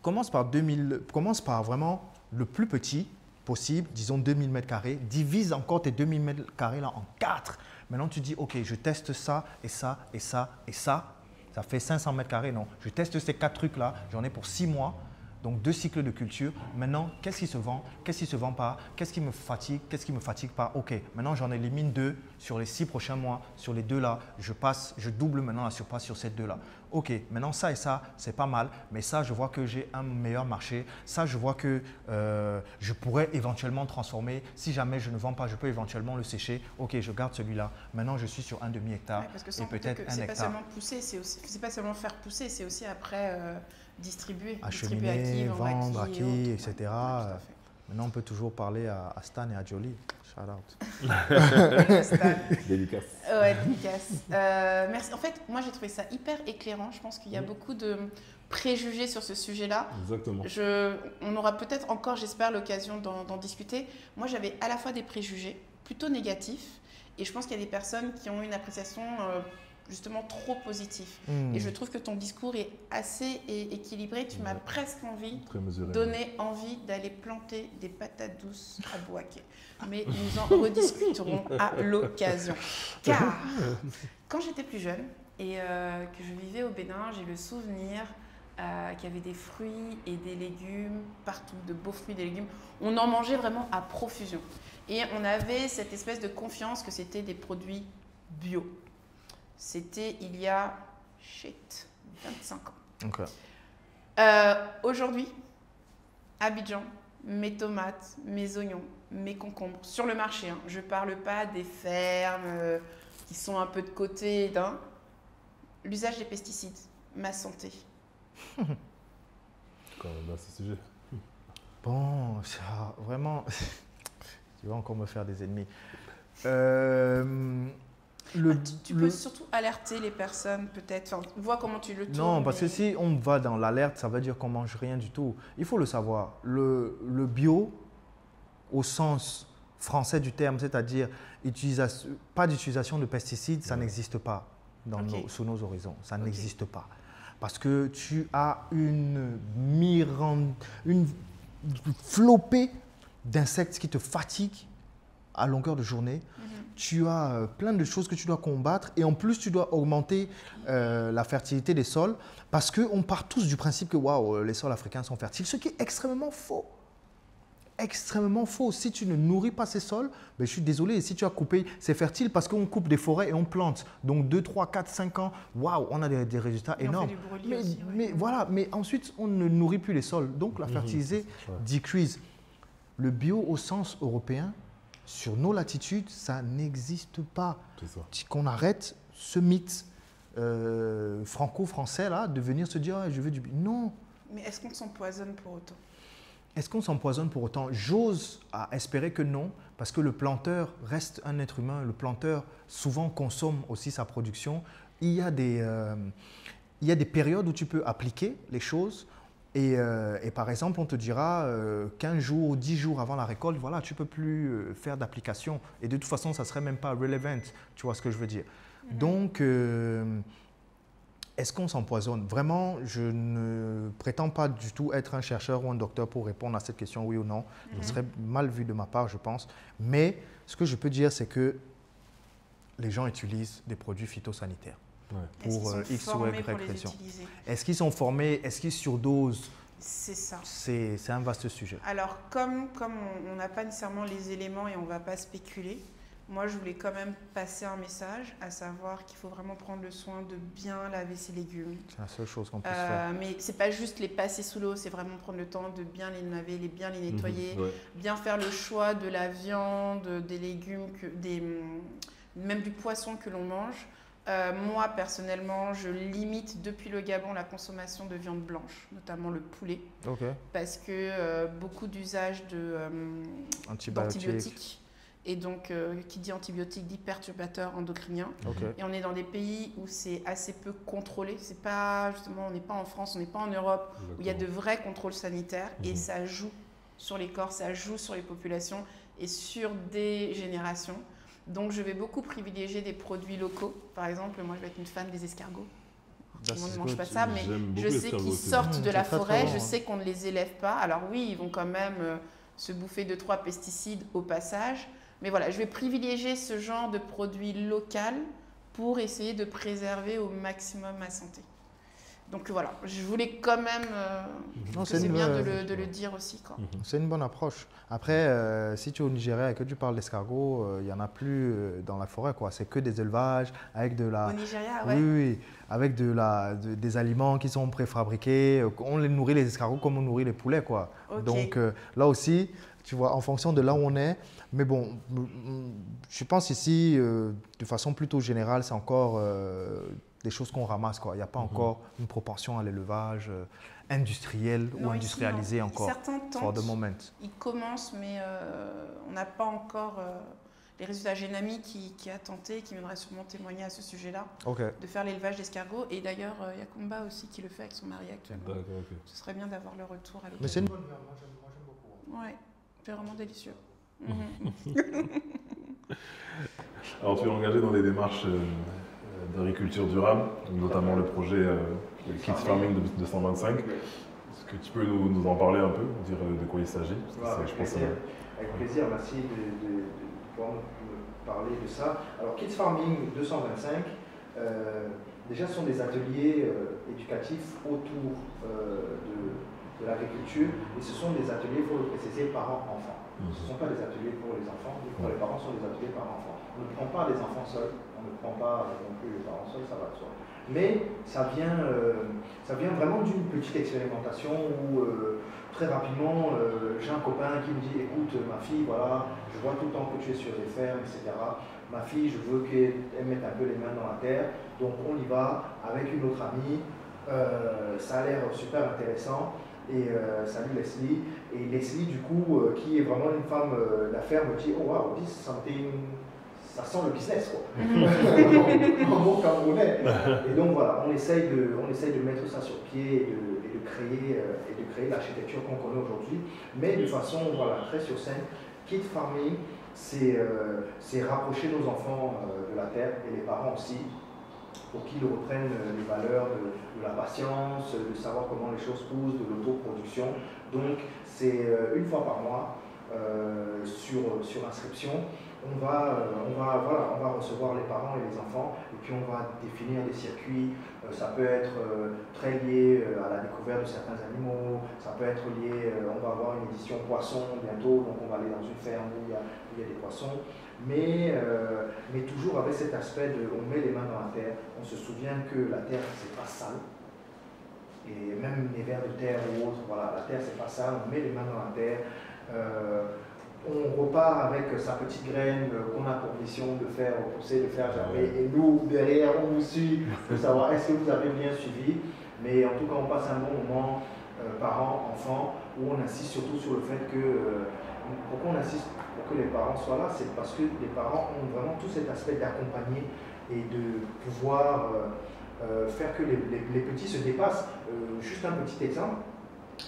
commence par vraiment le plus petit possible, disons 2000 mètres carrés. Divise encore tes 2000 mètres carrés là en 4. Maintenant, tu dis, OK, je teste ça et ça et ça et ça. Ça fait 500 mètres carrés, non. Je teste ces 4 trucs-là. J'en ai pour 6 mois. Donc, 2 cycles de culture. Maintenant, qu'est-ce qui se vend? Qu'est-ce qui ne se vend pas? Qu'est-ce qui me fatigue? Qu'est-ce qui ne me fatigue pas? OK, maintenant, j'en élimine 2 sur les 6 prochains mois. Sur les 2 là, je double maintenant la surface sur ces 2 là. OK, maintenant, ça et ça, c'est pas mal. Mais ça, je vois que j'ai un meilleur marché. Ça, je vois que je pourrais éventuellement transformer. Si jamais je ne vends pas, je peux éventuellement le sécher. OK, je garde celui-là. Maintenant, je suis sur un demi-hectare et peut-être 1 hectare. C'est pas seulement pousser, c'est pas seulement faire pousser, c'est aussi après… distribuer. Acheminer, à qui, vendre à qui, autres, etc. Ouais, maintenant, on peut toujours parler à Stan et à Jolie. Shout out. Dédicace. Ouais, dédicace. Merci. En fait, moi, j'ai trouvé ça hyper éclairant. Je pense qu'il y a beaucoup de préjugés sur ce sujet-là. Exactement. On aura peut-être encore, j'espère, l'occasion d'en discuter. Moi, j'avais à la fois des préjugés plutôt négatifs et je pense qu'il y a des personnes qui ont une appréciation justement trop positif. Et je trouve que ton discours est assez équilibré. Tu m'as presque envie, donné envie d'aller planter des patates douces à Bouaké. Mais nous en rediscuterons à l'occasion. Car quand j'étais plus jeune et que je vivais au Bénin, j'ai le souvenir qu'il y avait des fruits et des légumes partout, de beaux fruits et des légumes. On en mangeait vraiment à profusion. Et on avait cette espèce de confiance que c'était des produits bio. C'était il y a 25 ans. Okay. Aujourd'hui, Abidjan, mes tomates, mes oignons, mes concombres, sur le marché. Hein. Je ne parle pas des fermes qui sont un peu de côté. L'usage des pesticides, ma santé. Quand même, à ce sujet. Bon, ça, vraiment, tu vas encore me faire des ennemis. Tu peux surtout alerter les personnes, peut-être. Enfin, vois comment tu le tournes. Non, parce que si on va dans l'alerte, ça veut dire qu'on ne mange rien du tout. Il faut le savoir. Le bio, au sens français du terme, c'est-à-dire pas d'utilisation de pesticides, ça n'existe pas sous nos horizons. Ça n'existe pas. Parce que tu as une flopée d'insectes qui te fatiguent à longueur de journée. Tu as plein de choses que tu dois combattre et en plus, tu dois augmenter la fertilité des sols parce qu'on part tous du principe que waouh, les sols africains sont fertiles, ce qui est extrêmement faux. Extrêmement faux. Si tu ne nourris pas ces sols, ben, je suis désolé, si tu as coupé, c'est fertile parce qu'on coupe des forêts et on plante. Donc 2, 3, 4, 5 ans, waouh, on a des résultats énormes. Mais voilà, mais ensuite, on ne nourrit plus les sols. Donc la fertilité decrease. Le bio au sens européen, sur nos latitudes, ça n'existe pas. Qu'on arrête ce mythe franco-français là, de venir se dire ah, je veux du bio. Non. Mais est-ce qu'on s'empoisonne pour autant? Est-ce qu'on s'empoisonne pour autant? J'ose espérer que non, parce que le planteur reste un être humain. Le planteur souvent consomme aussi sa production. Il y a des périodes où tu peux appliquer les choses. Et par exemple, on te dira 15 jours, 10 jours avant la récolte, voilà, tu ne peux plus faire d'application. Et de toute façon, ça ne serait même pas relevant, tu vois ce que je veux dire. Donc, est-ce qu'on s'empoisonne? Vraiment, je ne prétends pas du tout être un chercheur ou un docteur pour répondre à cette question, oui ou non. Ce serait mal vu de ma part, je pense. Mais ce que je peux dire, c'est que les gens utilisent des produits phytosanitaires. Pour X ou Y raison. Est-ce qu'ils sont formés? Est-ce qu'ils surdosent? C'est ça. C'est un vaste sujet. Alors, comme on n'a pas nécessairement les éléments et on ne va pas spéculer, moi, je voulais quand même passer un message, à savoir qu'il faut vraiment prendre le soin de bien laver ses légumes. C'est la seule chose qu'on puisse faire. Mais ce n'est pas juste les passer sous l'eau, c'est vraiment prendre le temps de bien les laver, bien les nettoyer, bien faire le choix de la viande, des légumes, même du poisson que l'on mange. Moi, personnellement, je limite depuis le Gabon la consommation de viande blanche, notamment le poulet, parce que beaucoup d'usage d'antibiotiques. Et donc, qui dit antibiotiques dit perturbateur endocrinien. Et on est dans des pays où c'est assez peu contrôlé. C'est pas, justement, on n'est pas en France, on n'est pas en Europe, où il y a de vrais contrôles sanitaires. Et ça joue sur les corps, ça joue sur les populations et sur des générations. Donc, je vais beaucoup privilégier des produits locaux. Par exemple, moi, je vais être une fan des escargots. Tout le monde ne mange pas ça, mais je sais qu'ils sortent de la forêt, je sais qu'on ne les élève pas. Alors oui, ils vont quand même se bouffer 2-3 pesticides au passage. Mais voilà, je vais privilégier ce genre de produit local pour essayer de préserver au maximum ma santé. Donc voilà, je voulais quand même c'est bien de le dire aussi. C'est une bonne approche. Après, si tu es au Nigeria et que tu parles d'escargots, il n'y en a plus dans la forêt. C'est que des élevages avec de la… Au Nigeria, oui, avec des aliments qui sont préfabriqués. On les nourrit les escargots comme on nourrit les poulets. Donc là aussi, tu vois, en fonction de là où on est. Mais bon, je pense ici, de façon plutôt générale, c'est encore des choses qu'on ramasse. Il n'y a pas encore une proportion à l'élevage industriel ou industrialisé encore. Certains tentent, ils commencent, mais on n'a pas encore les résultats. J'ai une amie qui a tenté, qui viendrait sûrement témoigner à ce sujet-là, de faire l'élevage d'escargots. Et d'ailleurs, il y a Kumba aussi qui le fait avec son mari actuellement. Ce serait bien d'avoir le retour à l'occasion. Mais c'est une bonne viande, moi j'aime beaucoup. Ouais, c'est vraiment délicieux. Alors, tu es engagé dans des démarches d'agriculture durable, notamment le projet Kids Farming de 125. Est-ce que tu peux nous en parler un peu, dire de quoi il s'agit? Avec plaisir, merci de pouvoir me parler de ça. Alors Kids Farming 225, déjà ce sont des ateliers éducatifs autour de l'agriculture, et ce sont des ateliers, il faut le préciser, parents-enfants. Ce ne sont pas des ateliers pour les enfants, les parents sont des ateliers parents-enfants. On ne prend pas les enfants seuls, on ne prend pas non plus les parents seuls, ça va de soi. Mais ça vient vraiment d'une petite expérimentation où très rapidement, j'ai un copain qui me dit, écoute ma fille, voilà, je vois tout le temps que tu es sur des fermes, etc. Ma fille, je veux qu'elle mette un peu les mains dans la terre, donc on y va avec une autre amie. Ça a l'air super intéressant. Et salut Leslie. Et Leslie, du coup, qui est vraiment une femme d'affaires, me dit, oh wow, ça sent le business, quoi. En bon camerounais. Et donc voilà, on essaye de mettre ça sur pied et de créer l'architecture qu'on connaît aujourd'hui, mais de façon voilà, très sur scène. Kids Farming, c'est rapprocher nos enfants de la terre et les parents aussi, pour qu'ils reprennent les valeurs de la patience, de savoir comment les choses poussent, de l'autoproduction. Donc c'est une fois par mois sur inscription. On va recevoir les parents et les enfants et puis on va définir des circuits. Ça peut être très lié à la découverte de certains animaux, ça peut être lié, on va avoir une édition poisson bientôt, donc on va aller dans une ferme où il y a des poissons. Mais toujours avec cet aspect de on met les mains dans la terre, on se souvient que la terre c'est pas sale, et même les vers de terre ou autres, voilà, la terre c'est pas sale, on met les mains dans la terre, on repart avec sa petite graine qu'on a pour mission de faire repousser, de faire germer, et nous derrière on vous suit, de savoir est-ce que vous avez bien suivi, mais en tout cas on passe un bon moment, parents, enfants, où on insiste surtout sur le fait que, pourquoi on insiste pour que les parents soient là, c'est parce que les parents ont vraiment tout cet aspect d'accompagner et de pouvoir faire que les petits se dépassent. Juste un petit exemple,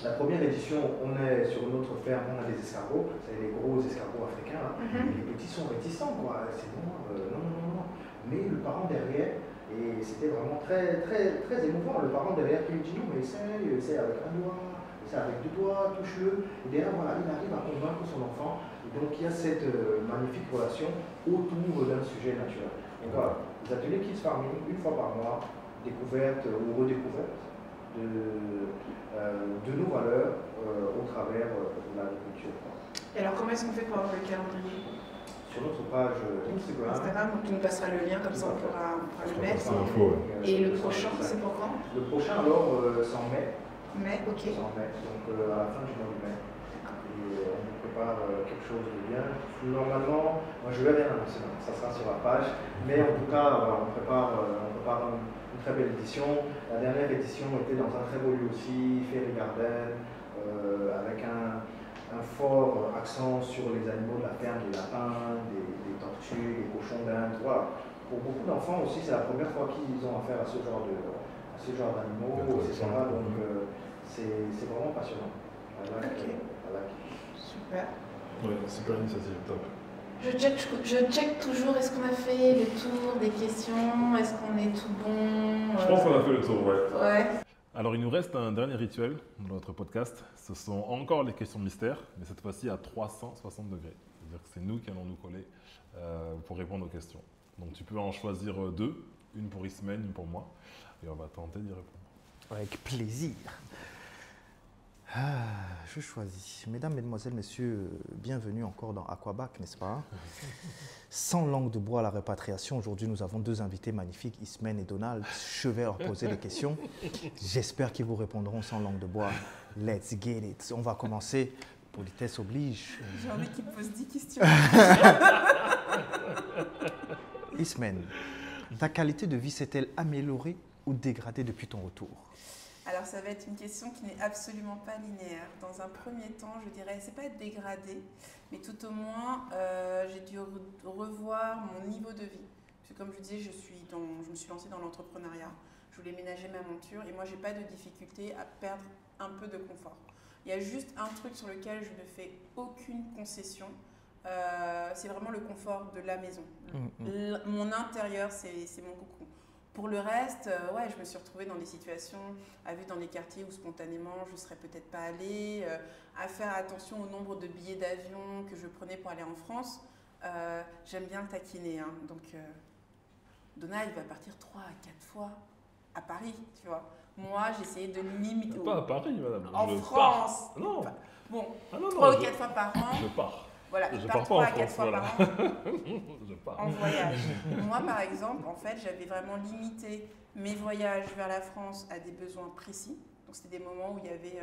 la première édition, on est sur une autre ferme, on a des escargots, c'est les gros escargots africains, là, et les petits sont réticents, quoi. C'est bon, non. Mais le parent derrière, et c'était vraiment très, très, très émouvant, le parent derrière qui lui dit non mais essaye avec un doigt, essaye avec deux doigts, touche-le, et derrière voilà, il arrive à convaincre son enfant. Donc il y a cette magnifique relation autour d'un sujet naturel. Donc voilà, les ateliers Kids Farming, une fois par mois, découverte ou redécouverte de nos valeurs au travers de l'agriculture. Et alors comment est-ce qu'on fait pour avoir le calendrier? Sur notre page Instagram. Donc tu nous passeras le lien, comme ça on pourra le mettre. Et le prochain, c'est pour quand? Le prochain alors, c'est en mai. Mai, ok. C'est en mai, donc à la fin du mois de mai. Et on vous prépare quelque chose de bien. Normalement, moi je vais rien annoncer, ça sera sur la page. Mais en tout cas, on prépare une très belle édition. La dernière édition était dans un très beau lieu aussi, Fairy Garden, avec un fort accent sur les animaux de la ferme, des lapins, des tortues, des cochons d'Inde. Voilà. Pour beaucoup d'enfants aussi, c'est la première fois qu'ils ont affaire à ce genre d'animaux, etc. Donc c'est vraiment passionnant. Super. Oui, super initiative, top. Je check toujours, est-ce qu'on a fait le tour des questions, est-ce qu'on est tout bon? Je pense qu'on a fait le tour, ouais. Alors il nous reste un dernier rituel dans notre podcast, ce sont encore les questions mystères, mais cette fois-ci à 360 degrés. C'est-à-dire que c'est nous qui allons nous coller pour répondre aux questions. Donc tu peux en choisir deux, une pour Ismène, une pour moi, et on va tenter d'y répondre. Avec plaisir. Je choisis. Mesdames, Mesdemoiselles, Messieurs, bienvenue encore dans Aquabac, n'est-ce pas? Sans langue de bois à la répatriation, aujourd'hui nous avons deux invités magnifiques, Ismène et Donald. Je vais leur poser des questions. J'espère qu'ils vous répondront sans langue de bois. Let's get it. On va commencer. Politesse oblige. J'ai envie qu'ils me posent 10 questions. Ismène, ta qualité de vie s'est-elle améliorée ou dégradée depuis ton retour? Alors ça va être une question qui n'est absolument pas linéaire. Dans un premier temps, je dirais, c'est pas dégradé, mais tout au moins, j'ai dû revoir mon niveau de vie. Parce que comme je disais, je me suis lancée dans l'entrepreneuriat. Je voulais ménager ma monture et moi, j'ai pas de difficulté à perdre un peu de confort. Il y a juste un truc sur lequel je ne fais aucune concession. C'est vraiment le confort de la maison. Mon intérieur, c'est mon cocon. Pour le reste, ouais, je me suis retrouvée dans des situations, à vivre dans des quartiers où spontanément je ne serais peut-être pas allée, à faire attention au nombre de billets d'avion que je prenais pour aller en France. J'aime bien le taquiner, hein, donc Donald va partir 3 à 4 fois à Paris, tu vois. Moi, j'essayais de limiter. Pas à Paris, madame. En je France. Pars. Non. Bon, Ah, non, 3 ou 4 fois par an. Je pars. Voilà, Je je pars pars pas en 3 à 4 France, fois voilà. par an. Je pars. En voyage. Moi, par exemple, en fait, j'avais vraiment limité mes voyages vers la France à des besoins précis. Donc, c'était des moments où il y avait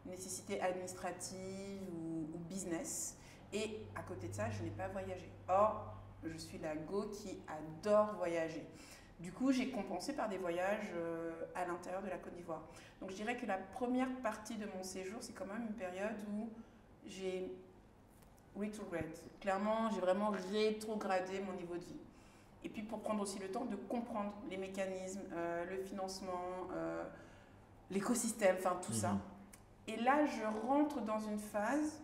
une nécessité administrative ou business. Et à côté de ça, je n'ai pas voyagé. Or, je suis la go qui adore voyager. Du coup, j'ai compensé par des voyages à l'intérieur de la Côte d'Ivoire. Donc, je dirais que la première partie de mon séjour, c'est quand même une période où j'ai retrograde. Clairement, j'ai vraiment rétrogradé mon niveau de vie. Et puis pour prendre aussi le temps de comprendre les mécanismes, le financement, l'écosystème, enfin tout ça. Et là, je rentre dans une phase,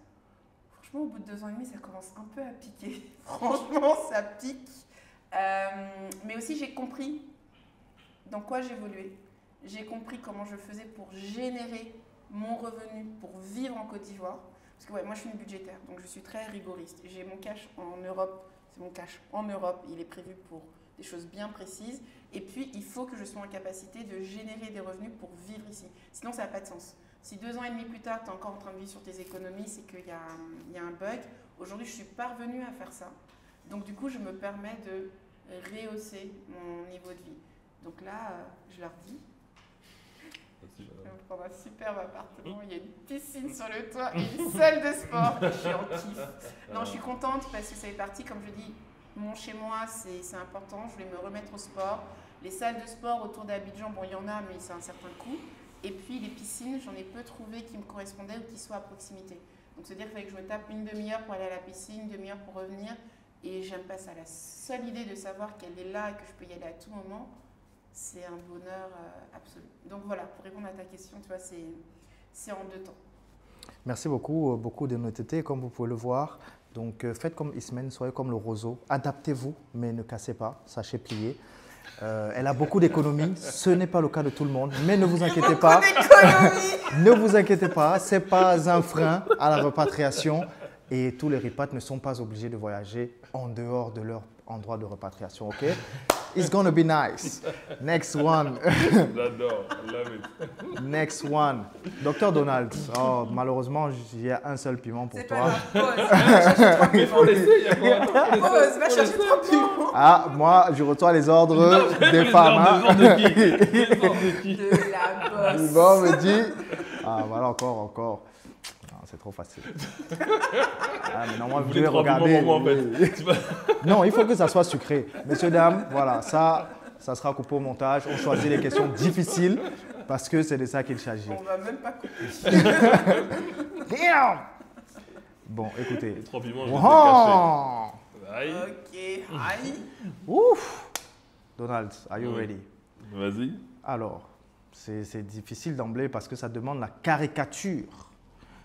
franchement, au bout de 2 ans et demi, ça commence un peu à piquer. Franchement, ça pique. Mais aussi, j'ai compris dans quoi j'évoluais. J'ai compris comment je faisais pour générer mon revenu, pour vivre en Côte d'Ivoire. Parce que ouais, moi, je suis une budgétaire, donc je suis très rigoriste. J'ai mon cash en Europe, c'est mon cash en Europe, il est prévu pour des choses bien précises. Et puis, il faut que je sois en capacité de générer des revenus pour vivre ici. Sinon, ça n'a pas de sens. Si 2 ans et demi plus tard, tu es encore en train de vivre sur tes économies, c'est qu'il y a un bug. Aujourd'hui, je suis parvenue à faire ça. Donc, du coup, je me permets de rehausser mon niveau de vie. Donc là, je leur dis, je vais me prendre un superbe appartement, il y a une piscine sur le toit et une salle de sport. Je suis en kiff. Non, je suis contente parce que ça fait partie, comme je dis, mon chez moi, c'est important. Je voulais me remettre au sport. Les salles de sport autour d'Abidjan, bon, il y en a, mais c'est un certain coût. Et puis les piscines, j'en ai peu trouvé qui me correspondaient ou qui soient à proximité. Donc, c'est-à-dire qu'il fallait que je me tape une demi-heure pour aller à la piscine, une demi-heure pour revenir. Et j'aime pas ça. La seule idée de savoir qu'elle est là et que je peux y aller à tout moment, c'est un bonheur absolu. Donc voilà, pour répondre à ta question, tu vois, c'est en 2 temps. Merci beaucoup, beaucoup d'honnêteté, comme vous pouvez le voir. Donc faites comme Ismène, soyez comme le roseau. Adaptez-vous, mais ne cassez pas, sachez plier. Elle a beaucoup d'économies, ce n'est pas le cas de tout le monde, mais ne vous inquiétez pas. Ne vous inquiétez pas, ce n'est pas un frein à la repatriation. Et tous les ripates ne sont pas obligés de voyager en dehors de leur endroit de repatriation, ok? It's gonna be nice. Next one. J'adore, I love it. Next one. Dr Donald. Oh, malheureusement, il y a un seul piment pour toi. C'est pas grave, pause. Il faut laisser, il y a quoi? Pause, va chercher 3 piments. Ah, moi, je reçois les ordres des femmes. Hein. De qui? De la bosse. Bon, me dit. Ah, voilà, encore. Non, c'est trop facile. Ah, mais non, moi, vous devez regarder. Non, il faut que ça soit sucré. Messieurs, dames, voilà, ça sera coupé au montage. On choisit les questions difficiles parce que c'est de ça qu'il s'agit. On va même pas couper. Bon, écoutez. Les 3 piments, je les ai cachés. Aïe. Ok, aïe. Ouf. Donald, are you ready? Vas-y. Alors, c'est difficile d'emblée parce que ça demande la caricature.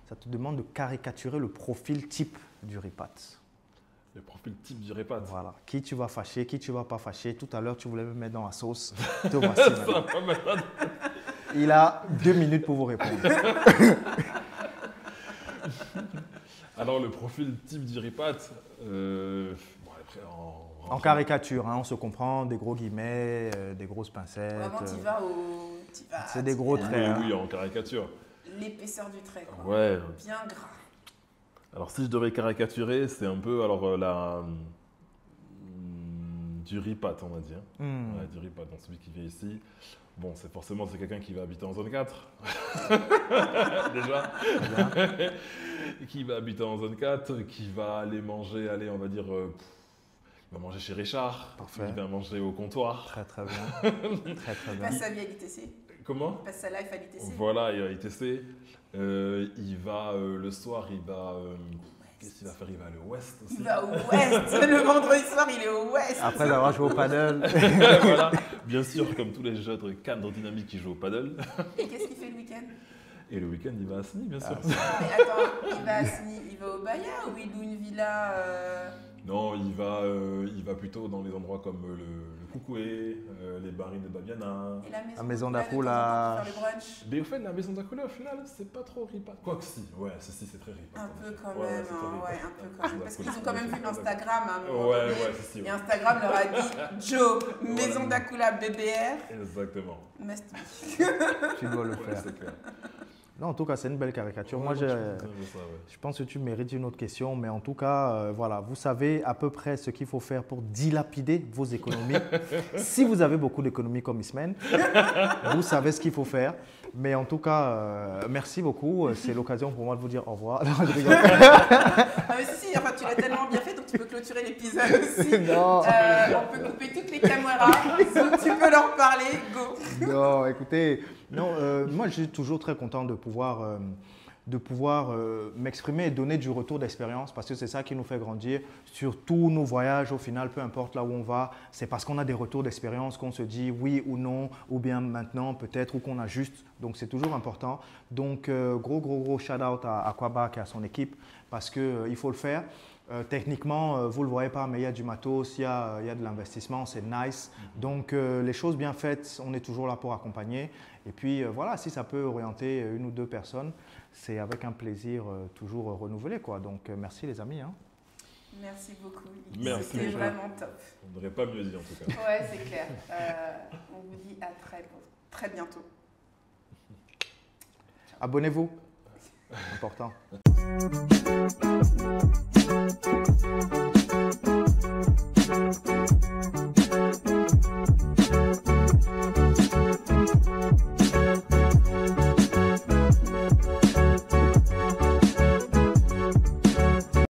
Ça te demande de caricaturer le profil type du ripat. Le profil type du ripat. Voilà. Qui tu vas fâcher, qui tu vas pas fâcher. Tout à l'heure, tu voulais me mettre dans la sauce. Te voici maintenant. Il a 2 minutes pour vous répondre. Alors, le profil type du ripat, bon, après, en caricature, hein, on se comprend, des gros guillemets, des grosses pincettes. Vraiment, tu vas au. C'est des gros traits. Hein. Oui, en caricature. L'épaisseur du trait, quoi. Ouais. Bien gras. Alors, si je devais caricaturer, c'est un peu alors du ripat, on va dire. Ouais, du ripat, donc celui qui vient ici. Bon, c'est quelqu'un qui va habiter en zone 4. Déjà. Qui va habiter en zone 4, qui va aller manger, on va dire, il va manger chez Richard. Parfait. Il va manger au comptoir. Très bien. Très bien. Passe sa vie à l'ITC. Comment? Passe sa life à l'ITC. Voilà, il va ITC. Il va, le soir, il va... qu'est-ce qu'il va faire? Il va aller au Ouest aussi. Il va au Ouest. Le vendredi soir, il est au Ouest. Après avoir joué au paddle. Voilà. Bien sûr, comme tous les jeunes cadres dynamiques qui jouent au paddle. Et qu'est-ce qu'il fait le week-end? Et le week-end, il va à Sny, bien sûr. Mais attends, il va à Sny, il va au Baya ou il loue une villa Non, il il va plutôt dans les endroits comme le Koukoué, les Barines de Babiana. Et La maison d'Akoula. Faire le brunch. Mais au fait, la maison d'Akoula, au final, c'est pas trop ripa. Quoique si, ouais, si, c'est très ripa. Un peu quand Ouais, même, c'est très ripa. ouais, un peu quand même. Parce qu'ils ont quand même vu Exactement. Instagram à un moment Ouais, donné. ouais, si, Et ouais. Instagram leur a dit Joe, maison d'Akoula BBR. Exactement. Must Tu dois le Ouais, faire. c'est clair. Non, en tout cas, c'est une belle caricature. Moi, Ouais, je pense que tu mérites une autre question, mais en tout cas, voilà, vous savez à peu près ce qu'il faut faire pour dilapider vos économies. Si vous avez beaucoup d'économies comme Ismen, vous savez ce qu'il faut faire. Mais en tout cas, merci beaucoup. C'est l'occasion pour moi de vous dire au revoir. Non, je rigole. Si, enfin, tu l'as tellement bien fait, donc tu peux clôturer l'épisode aussi. Non. On peut couper toutes les caméras. Tu peux leur parler. Go. Non, écoutez, non, moi je suis toujours très content de pouvoir m'exprimer et donner du retour d'expérience parce que c'est ça qui nous fait grandir. Sur tous nos voyages, au final, peu importe là où on va, c'est parce qu'on a des retours d'expérience qu'on se dit oui ou non, ou bien maintenant peut-être, ou qu'on ajuste. Donc c'est toujours important. Donc gros shout-out à Aquabac et à son équipe parce qu'il faut le faire. Techniquement, vous ne le voyez pas, mais il y a du matos, il y a de l'investissement, c'est nice. Donc, les choses bien faites, on est toujours là pour accompagner. Et puis, voilà, si ça peut orienter une ou deux personnes, c'est avec un plaisir toujours renouvelé, quoi. Donc, merci les amis. Hein. Merci beaucoup. Merci. C'était vraiment top. On n'aurait pas mieux dit en tout cas. Ouais, c'est clair. On vous dit à très bientôt. Abonnez-vous, important.